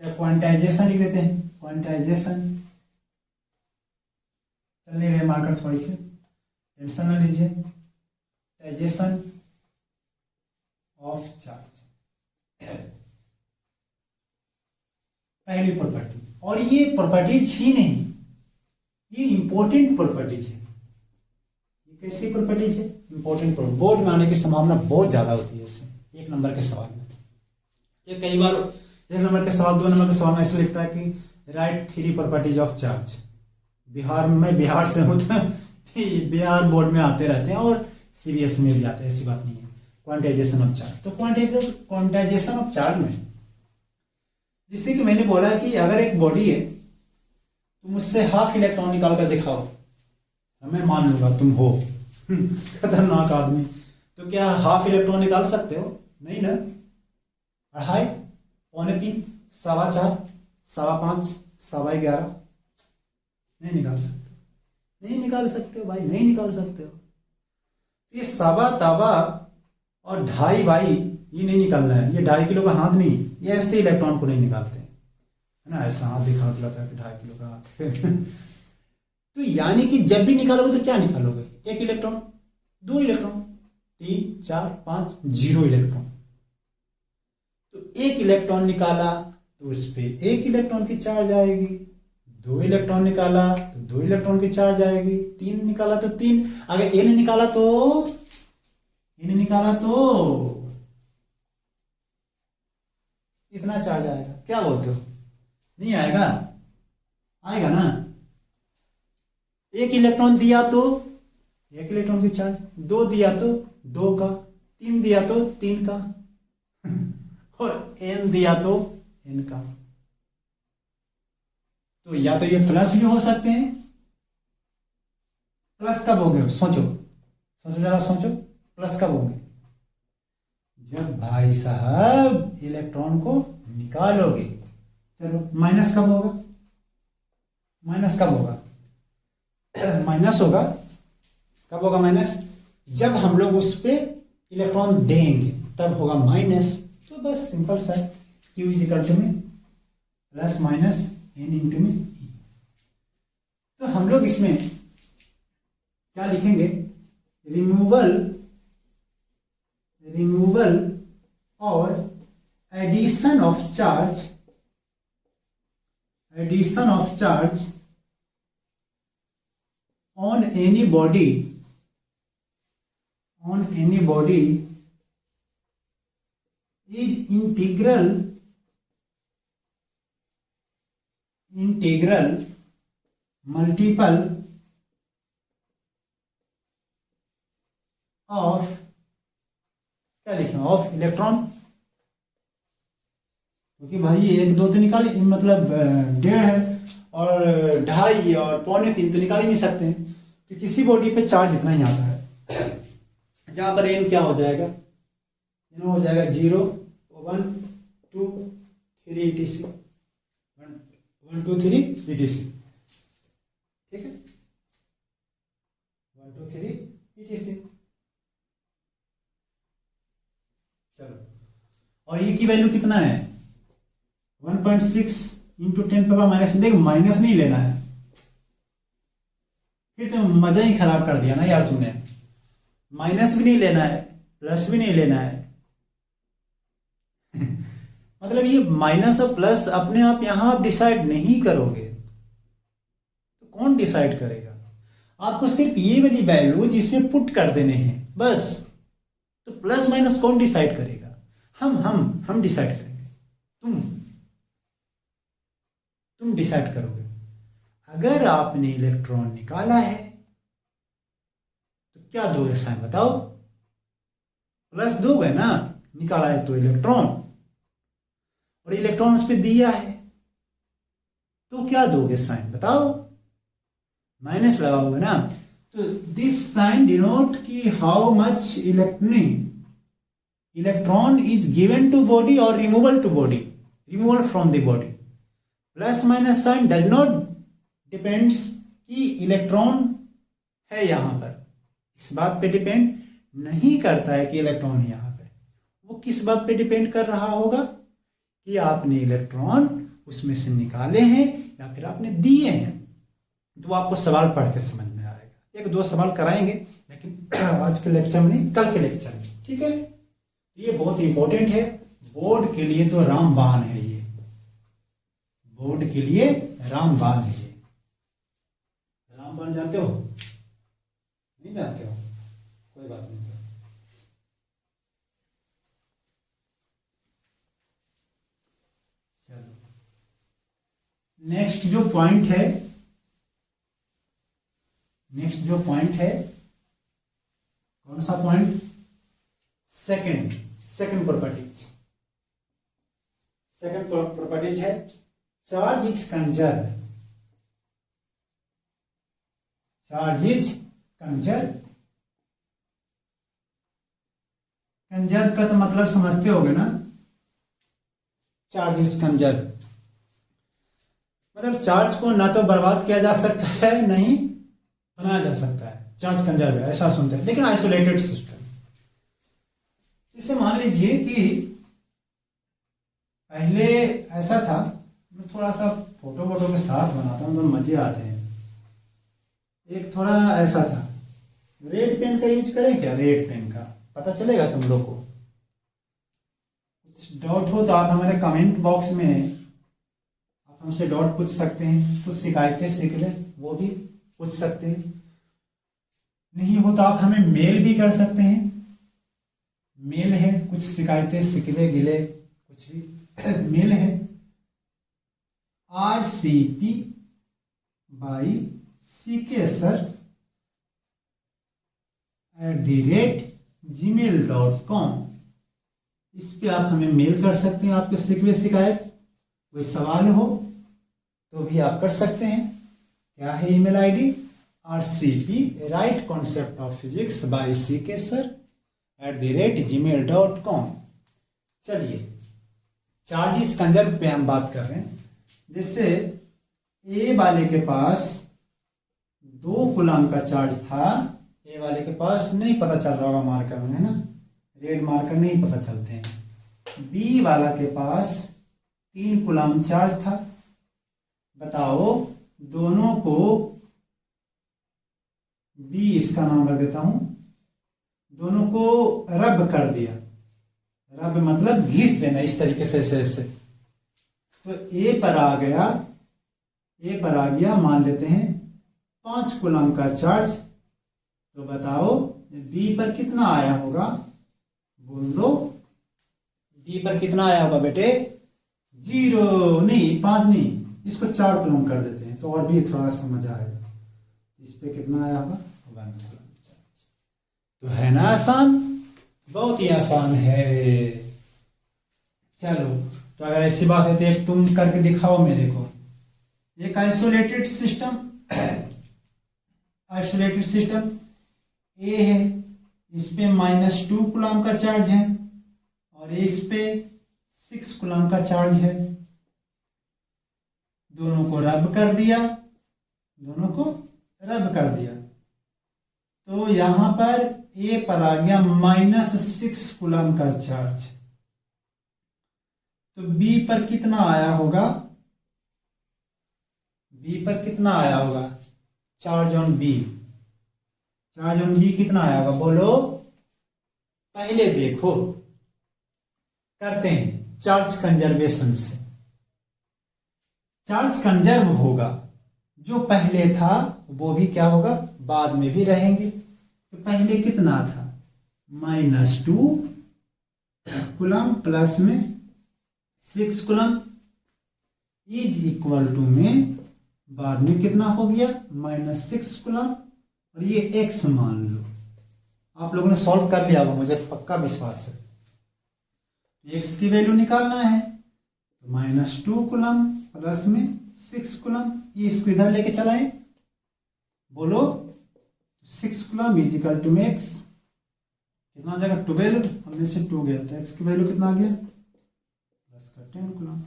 क्वांटाइजेशन लिख देते हैं, क्वांटाइजेशन, चल नहीं रहे मार्कर, थोड़ी सी टेंशन न लीजिए, क्वांटाइजेशन ऑफ चार्ज, पहली प्रॉपर्टी। और ये प्रॉपर्टीज ही नहीं, ये इंपॉर्टेंट प्रॉपर्टीज है। ये कैसी प्रॉपर्टीज है, इंपॉर्टेंट। बोर्ड में आने की संभावना बहुत ज्यादा होती है इससे, एक नंबर के सवाल में। तो कई बार एक नंबर के सवाल, 2 नंबर के सवाल में ऐसे लिखता है कि right 3 properties of charge. Bihar से हूँ तो बिहार बोर्ड में आते रहते हैं, और सीबीएसई में भी आते हैं, ऐसी बात नहीं है। क्वांटाइजेशन ऑफ चार्ज, तो क्वांटाइजेशन ऑफ चार्ज में, जिससे कि मैंने बोला कि अगर एक बॉडी है, तुम मुझसे हाफ इलेक्ट्रॉन निकाल कर दिखाओ, मैं मान लूंगा तुम हो खतरनाक आदमी, तो क्या हाफ इलेक्ट्रॉन निकाल सकते हो? नहीं ना। 2.5, 3.25, 4.25, 5.25, 11.25 नहीं निकाल सकते हो भाई, नहीं निकाल सकते हो। ये 2.25 और 2.5 भाई, ये नहीं निकालना है, ये 2.5 किलो का हाथ नहीं, ये ऐसे इलेक्ट्रॉन को नहीं निकालते हैं, है ना, ऐसा हाथ दिखा जाता है कि 2.5 किलो का हाथ है तो यानी कि जब भी निकालोगे तो क्या निकालोगे, 1 इलेक्ट्रॉन, 2 इलेक्ट्रॉन, 3, 4, 5, 0 इलेक्ट्रॉन। तो 1 इलेक्ट्रॉन निकाला तो उस पर 1 इलेक्ट्रॉन की चार्ज आएगी, 2 इलेक्ट्रॉन निकाला तो 2 इलेक्ट्रॉन की चार्ज आएगी, 3 निकाला तो 3, अगर ए ने निकाला तो इतना चार्ज आएगा। क्या बोलते हो, नहीं आएगा? आएगा ना। 1 इलेक्ट्रॉन दिया तो 1 इलेक्ट्रॉन की चार्ज, 2 दिया तो 2 का, 3 दिया तो 3 का और n दिया तो n का। तो या तो ये प्लस भी हो सकते हैं, प्लस कब होंगे, सोचो जरा सोचो, प्लस कब होंगे, जब भाई साहब इलेक्ट्रॉन को निकालोगे। चलो माइनस कब होगा, माइनस होगा, कब होगा माइनस, जब हम लोग उस पे इलेक्ट्रॉन देंगे तब होगा माइनस। तो बस सिंपल सा, Q इजिकल टू में प्लस माइनस n इंटू में E। तो हम लोग इसमें क्या लिखेंगे, रिमूवल और addition of charge on any body is integral multiple of, क्या लिखें, ऑफ इलेक्ट्रॉन, क्योंकि भाई 1 2 तो निकाल, मतलब 1.5 है और 2.5 और 2.25 तो निकाल ही नहीं सकते हैं। तो किसी बॉडी पे चार्ज इतना ही आता है, जहाँ पर n क्या हो जाएगा, n हो जाएगा 0 1 2 3 etc 1 2 3 etc, ठीक है, 1 2 3 etc। चलो, और ये की वैल्यू कितना है, 1.6 इंटू 10⁻⁻, देख माइनस नहीं लेना है, फिर तो मजा ही खराब कर दिया ना यार तुमने। माइनस भी नहीं लेना है, प्लस भी नहीं लेना है मतलब ये माइनस और प्लस अपने आप यहां आप डिसाइड नहीं करोगे तो कौन डिसाइड करेगा, आपको सिर्फ ये वाली वैल्यू जिसमें पुट कर देने हैं बस। तो प्लस माइनस कौन डिसाइड करेगा, हम डिसाइड करेंगे, तुम डिसाइड करोगे। अगर आपने इलेक्ट्रॉन निकाला है तो क्या दोगे साइन बताओ, प्लस दोगे ना, निकाला है तो इलेक्ट्रॉन, और इलेक्ट्रॉन उस पर दिया है तो क्या दोगे साइन बताओ, माइनस लगाओगे ना। तो दिस साइन डिनोट कि how much electron is given to body और removal from the body. Plus minus sign does not depends कि इलेक्ट्रॉन है यहां पर, इस बात पे डिपेंड नहीं करता है कि इलेक्ट्रॉन है यहां पे। वो किस बात पे डिपेंड कर रहा होगा कि आपने इलेक्ट्रॉन उसमें से निकाले हैं या फिर आपने दिए हैं। तो आपको सवाल पढ़ के समझ में आएगा, 1 2 सवाल कराएंगे लेकिन आज के लेक्चर में नहीं, कल के लेक्चर में, ठीक है। ये बहुत इंपॉर्टेंट है, बोर्ड के लिए तो रामबाण है, ये बोर्ड के लिए रामबाण है। ये रामबाण जानते हो, नहीं जानते हो, कोई बात नहीं। चलो नेक्स्ट जो पॉइंट है, कौन सा पॉइंट, सेकंड प्रॉपर्टीज है, चार्ज इज कंजर्व। कंजर्व का तो मतलब समझते होगे ना, चार्ज इज कंजर्व मतलब चार्ज को ना तो बर्बाद किया जा सकता है, नहीं बनाया जा सकता है, चार्ज कंजर्व है ऐसा सुनते हैं, लेकिन आइसोलेटेड सिस्टम। इसे मान लीजिए कि पहले ऐसा था, मैं थोड़ा सा फोटो के साथ बनाता हूँ तो मजे आते हैं। एक थोड़ा ऐसा था, रेड पेन का यूज करें क्या, रेड पेन का पता चलेगा तुम लोग को। कुछ डाउट हो तो आप हमारे कमेंट बॉक्स में आप हमसे डाउट पूछ सकते हैं, कुछ शिकायतें सीख ले वो भी पूछ सकते हैं, नहीं हो तो आप हमें मेल भी कर सकते हैं। मेल है, कुछ शिकायतें शिकवे गिले कुछ भी मेल है, rcp@gmail.com। इस पे आप हमें मेल कर सकते हैं, आपके शिकवे शिकायत कोई सवाल हो तो भी आप कर सकते हैं। क्या है email ID, rcp right concept of physics bye ck sir @gmail.com। चलिए चार्जेस कंजर्व पे हम बात कर रहे हैं। जैसे ए वाले के पास 2 कूलम का चार्ज था, ए वाले के पास नहीं पता चल रहा होगा मार्कर में, है ना, रेड मार्कर नहीं पता चलते हैं। बी वाला के पास 3 कूलम चार्ज था। बताओ दोनों बी इसका नाम रख देता हूं, दोनों को रब कर दिया। रब मतलब घिस देना इस तरीके से, ऐसे। तो ए पर आ गया मान लेते हैं 5 कूलम का चार्ज। तो बताओ बी पर कितना आया होगा, बोल दो। बी पर कितना आया होगा बेटे? 0 नहीं, 5 नहीं, इसको 4 कूलम कर देते हैं तो और भी थोड़ा समझ आएगा। इस पे कितना आया होगा? 1 कूलम चार्ज। तो है ना आसान, बहुत ही आसान है। चलो, तो अगर ऐसी बात है तो एक तुम करके दिखाओ मेरे को। एक आइसोलेटेड सिस्टम ए है, इस पे -2 कूलम का चार्ज है और इस पे 6 कूलम का चार्ज है। दोनों को रब कर दिया, तो यहां पर ए पर आ गया -6 कूलम का चार्ज। तो बी पर कितना आया होगा? चार्ज ऑन बी कितना आया होगा बोलो? पहले देखो, करते हैं चार्ज कंजर्वेशन से। चार्ज कंजर्व होगा, जो पहले था वो भी क्या होगा? बाद में भी रहेंगे। तो पहले कितना था? -2 कूलम प्लस में 6 कूलम इज इक्वल टू में बाद में कितना हो गया? -6 कूलम। और ये x मान लो, आप लोगों ने सॉल्व कर लिया होगा, मुझे पक्का विश्वास है। x की वैल्यू निकालना है तो -2 कूलम प्लस में 6 कूलम, ये इसको इधर लेके चलाएं, बोलो 6 कूलम इज इक्वल टू में x कितना आ जाएगा? 12, हमने से 2 गया तो x की वैल्यू कितना आ गया? प्लस का 10 कूलम।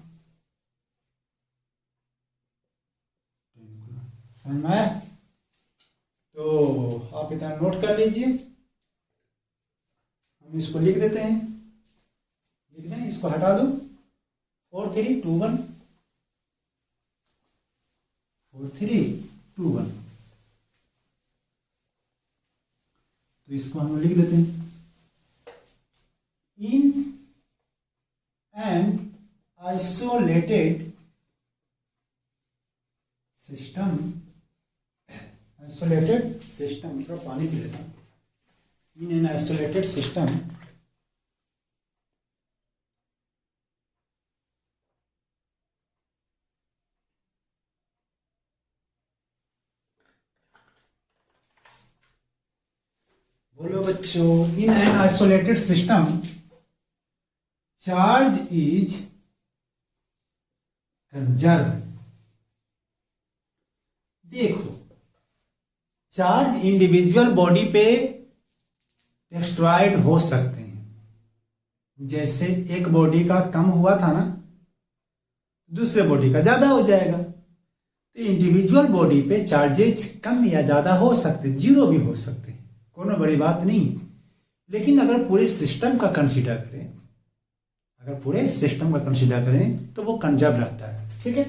समझ में आया? तो आप इतना नोट कर लीजिए, हम इसको लिख देते हैं, इसको हटा दो। 4 3 2 1, 4 3 2 1, तो इसको हम लिख देते हैं। इन एन आइसोलेटेड सिस्टम, थोड़ा पानी पी लेता हूं। इन एन आइसोलेटेड सिस्टम बोलो बच्चों, in an isolated system charge is conserve. देखो, चार्ज इंडिविजुअल बॉडी पे डिस्ट्रॉयड हो सकते हैं। जैसे एक बॉडी का कम हुआ था ना, दूसरे बॉडी का ज्यादा हो जाएगा। तो इंडिविजुअल बॉडी पे चार्जेज कम या ज्यादा हो सकते, 0 भी हो सकते हैं, कोनो बड़ी बात नहीं। लेकिन अगर पूरे सिस्टम का कंसीडर करें तो वो कंजर्व रहता है। ठीक है,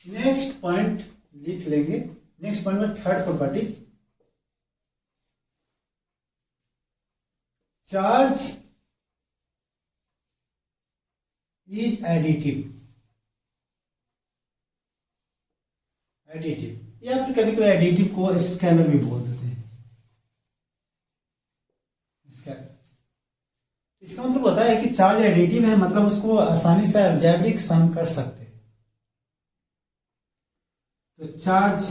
नेक्स्ट पॉइंट लिख लेंगे। नेक्स्ट पॉइंट में third property, charge is additive या फिर कभी कभी एडिटिव को स्केलर भी बोल देते हैं। इसका मतलब होता है कि चार्ज एडिटिव है, मतलब उसको आसानी से अलजेब्रिक सम कर सकते हैं। तो charge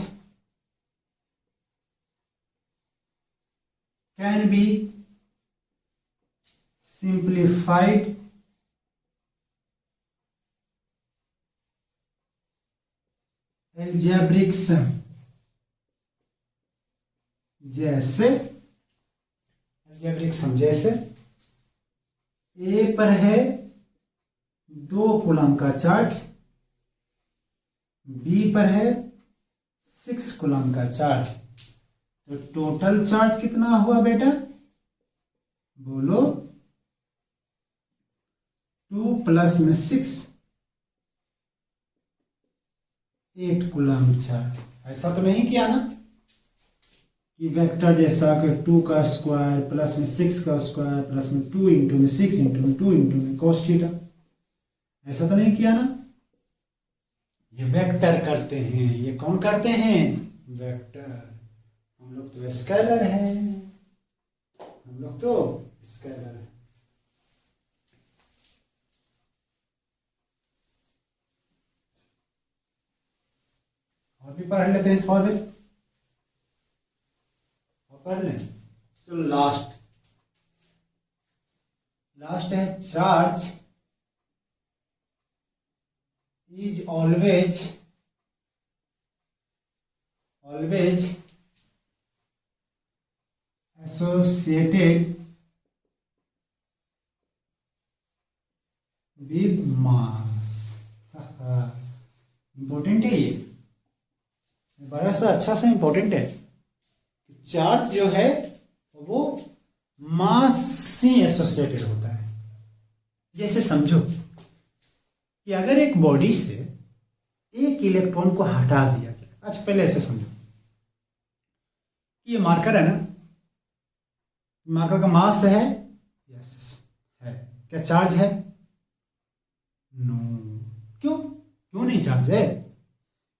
can be simplified algebraic sum, जैसे ए पर है 2 कूलम का चार्ज, बी पर है 6 कूलम का चार्ज। तो टोटल चार्ज कितना हुआ बेटा? बोलो 2 प्लस में 6, 8 कूलम चार्ज। ऐसा तो नहीं किया ना? कि वेक्टर जैसा कि 2 का स्क्वायर प्लस में 6 का स्क्वायर प्लस में 2 इंटू में 6 इंटू में 2 इंटू में cos थीटा, ऐसा तो नहीं किया ना। ये वेक्टर करते हैं, ये कौन करते हैं, वेक्टर। हम लोग तो स्केलर हैं, हम लोग तो स्केलर हैं। और भी पढ़ लेते हैं थोड़ा देर और पढ़ लें। चलो लास्ट है charge is always associated with mass। Important है ये, बड़ा सा अच्छा सा इंपॉर्टेंट है। चार्ज जो है वो मास से एसोसिएटेड होता है। जैसे समझो कि अगर एक बॉडी से एक इलेक्ट्रॉन को हटा दिया जाए। अच्छा पहले ऐसे समझो कि ये मार्कर है ना, मार्कर का मास है, यस है, क्या चार्ज है, नो। क्यों नहीं चार्ज है,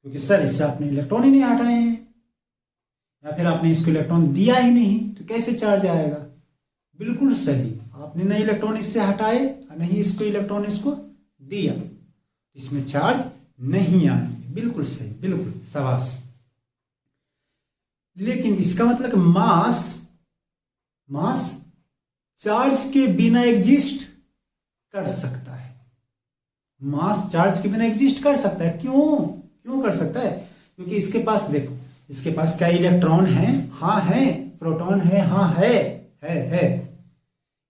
क्योंकि सर इससे आपने इलेक्ट्रॉन ही नहीं हटाए हैं, या फिर आपने इसको इलेक्ट्रॉन दिया ही नहीं, तो कैसे चार्ज आएगा। बिल्कुल सही, आपने ना इलेक्ट्रॉन इससे हटाए नहीं इसको इलेक्ट्रॉन इसको दिया, इसमें चार्ज नहीं आएंगे। बिल्कुल सही, बिल्कुल शाबाश। लेकिन इसका मतलब मास चार्ज के बिना एग्जिस्ट कर सकता है। मास चार्ज के बिना एग्जिस्ट कर सकता है। क्यों कर सकता है, क्योंकि इसके पास देखो, इसके पास क्या इलेक्ट्रॉन है, हाँ है, प्रोटॉन है, हाँ है,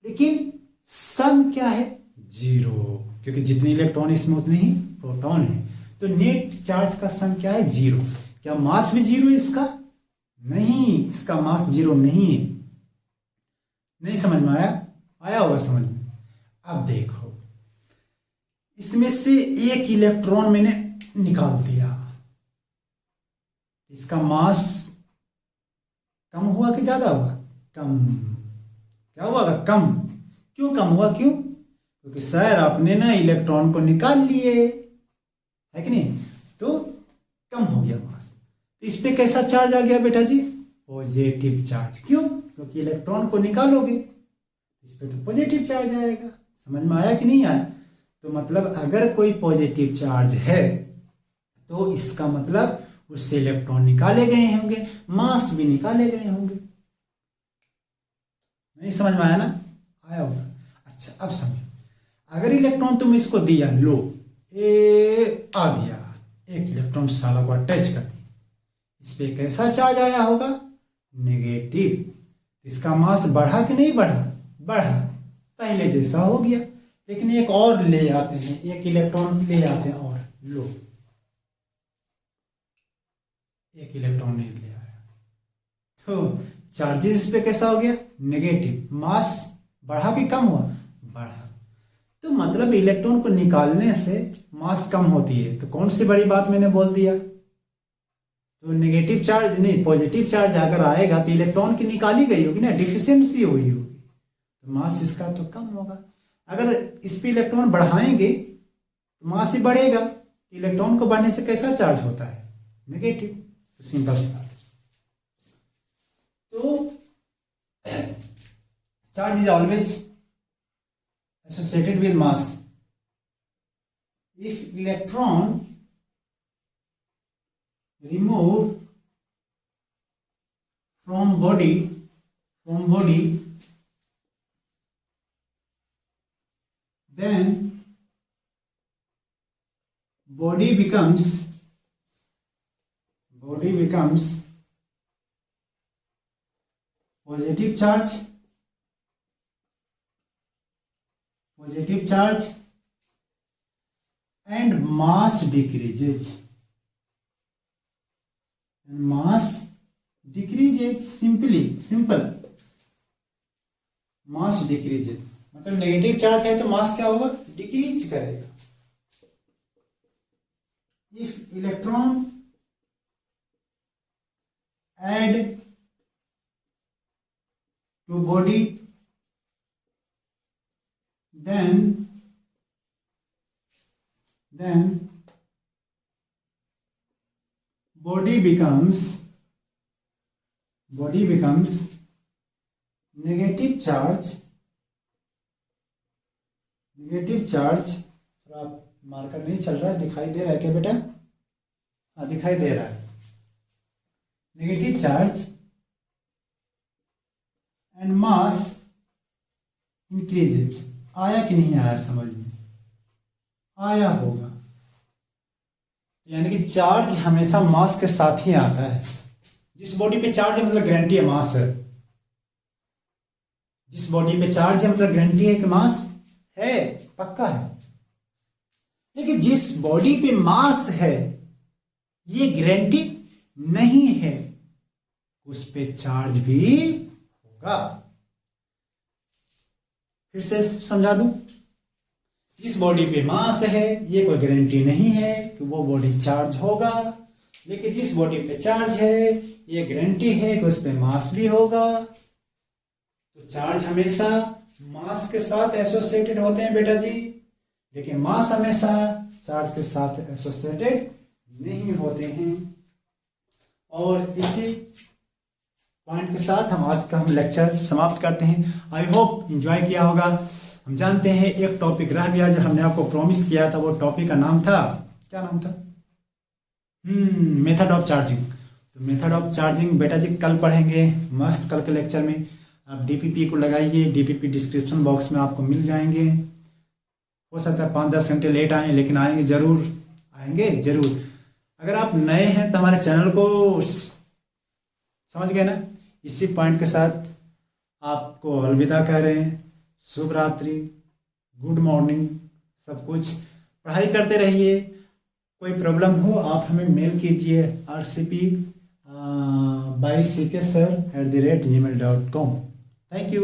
लेकिन सम क्या है, 0, क्योंकि जितने इलेक्ट्रॉन इसमें उतने ही प्रोटॉन है। तो नेट चार्ज का सम क्या है, 0। क्या मास भी 0 है इसका, नहीं, इसका मास 0 नहीं है। नहीं समझ में आया होगा समझ में। अब देखो, इसमें से एक इलेक्ट्रॉन मैंने निकाल दिया, इसका मास कम हुआ कि ज्यादा हुआ, कम। क्या हुआ, कम। क्यों कम हुआ, क्योंकि सर आपने ना इलेक्ट्रॉन को निकाल लिए, है कि नहीं, तो कम हो गया मास। तो इस पे कैसा चार्ज आ गया बेटा जी, पॉजिटिव चार्ज। क्योंकि इलेक्ट्रॉन को निकालोगे, इस पे तो पॉजिटिव चार्ज आएगा। समझ में आया कि नहीं आया। तो मतलब अगर कोई पॉजिटिव चार्ज है तो इसका मतलब उससे इलेक्ट्रॉन निकाले गए होंगे, मास भी निकाले गए होंगे। नहीं समझ में आया ना, आया होगा। अच्छा अब समझो, अगर इलेक्ट्रॉन तुम इसको दिया, लो आ गया, एक इलेक्ट्रॉन साला को अटैच कर दिया, इस पे कैसा चार्ज आया होगा, नेगेटिव। इसका मास बढ़ा कि नहीं बढ़ा, पहले जैसा हो गया। लेकिन एक और ले आते हैं, एक इलेक्ट्रॉन ले आते हैं और लो, एक इलेक्ट्रॉन नहीं ले आया, तो चार्जेस पे कैसा हो गया, नेगेटिव। मास बढ़ा कि कम हुआ, बढ़ा। तो मतलब इलेक्ट्रॉन को निकालने से मास कम होती है। तो कौन सी बड़ी बात मैंने बोल दिया। तो नेगेटिव चार्ज नहीं, पॉजिटिव चार्ज अगर आएगा तो इलेक्ट्रॉन की निकाली गई होगी ना, डिफिशियंसी हुई होगी, तो मास इसका तो कम होगा। अगर इस पे इलेक्ट्रॉन बढ़ाएंगे तो मास ही बढ़ेगा। इलेक्ट्रॉन को बढ़ने से कैसा चार्ज होता है, नेगेटिव। तो सिंपल सी बात है। तो charge is always associated with mass. If electron removed from body, then body becomes positive charge and mass decreases. Simple. Mass decreases मतलब नेगेटिव चार्ज है तो मास क्या होगा, डिक्रीज करेगा। If electron add to body, then body becomes negative charge. थोड़ा marker नहीं चल रहा है, दिखाई दे रहा है क्या बेटा? हाँ दिखाई दे रहा है। Negative charge and mass increases. आया कि नहीं आया समझ में? आया होगा। यानी कि चार्ज हमेशा मास के साथ ही आता है। जिस बॉडी पे चार्ज है मतलब गारंटी है मास है। जिस बॉडी पे चार्ज है मतलब गारंटी है कि मास है, पक्का है। लेकिन जिस बॉडी पे मास है ये गारंटी नहीं है, उस पे चार्ज भी होगा। फिर से समझा दूं, जिस बॉडी पे मास है ये कोई गारंटी नहीं है कि वो बॉडी चार्ज होगा, लेकिन जिस बॉडी पे चार्ज है ये गारंटी है कि उस पे मास भी होगा। तो चार्ज हमेशा मास के साथ एसोसिएटेड होते हैं बेटा जी, लेकिन मास हमेशा चार्ज के साथ एसोसिएटेड नहीं होते हैं। और इसी पॉइंट के साथ हम लेक्चर समाप्त करते हैं। आई होप एंजॉय किया होगा। हम जानते हैं एक टॉपिक रह गया जो हमने आपको प्रॉमिस किया था, वो टॉपिक का नाम था, क्या नाम था? Method of charging. तो मेथड ऑफ चार्जिंग बेटा जी कल पढ़ेंगे मस्त। कल के लेक्चर में आप डीपीपी को लगाइए, डीपीपी डिस्क्रिप्शन बॉक्स में आपको मिल जाएंगे। हो सकता है 5-10 घंटे लेट आएँ, लेकिन आएंगे ज़रूर, आएंगे ज़रूर। अगर आप नए हैं तो हमारे चैनल को समझ गए ना। इसी पॉइंट के साथ आपको अलविदा कह रहे हैं। शुभ रात्रि, गुड मॉर्निंग, सब कुछ। पढ़ाई करते रहिए। कोई प्रॉब्लम हो आप हमें मेल कीजिए rcp by ck sir@gmail.com। Thank you.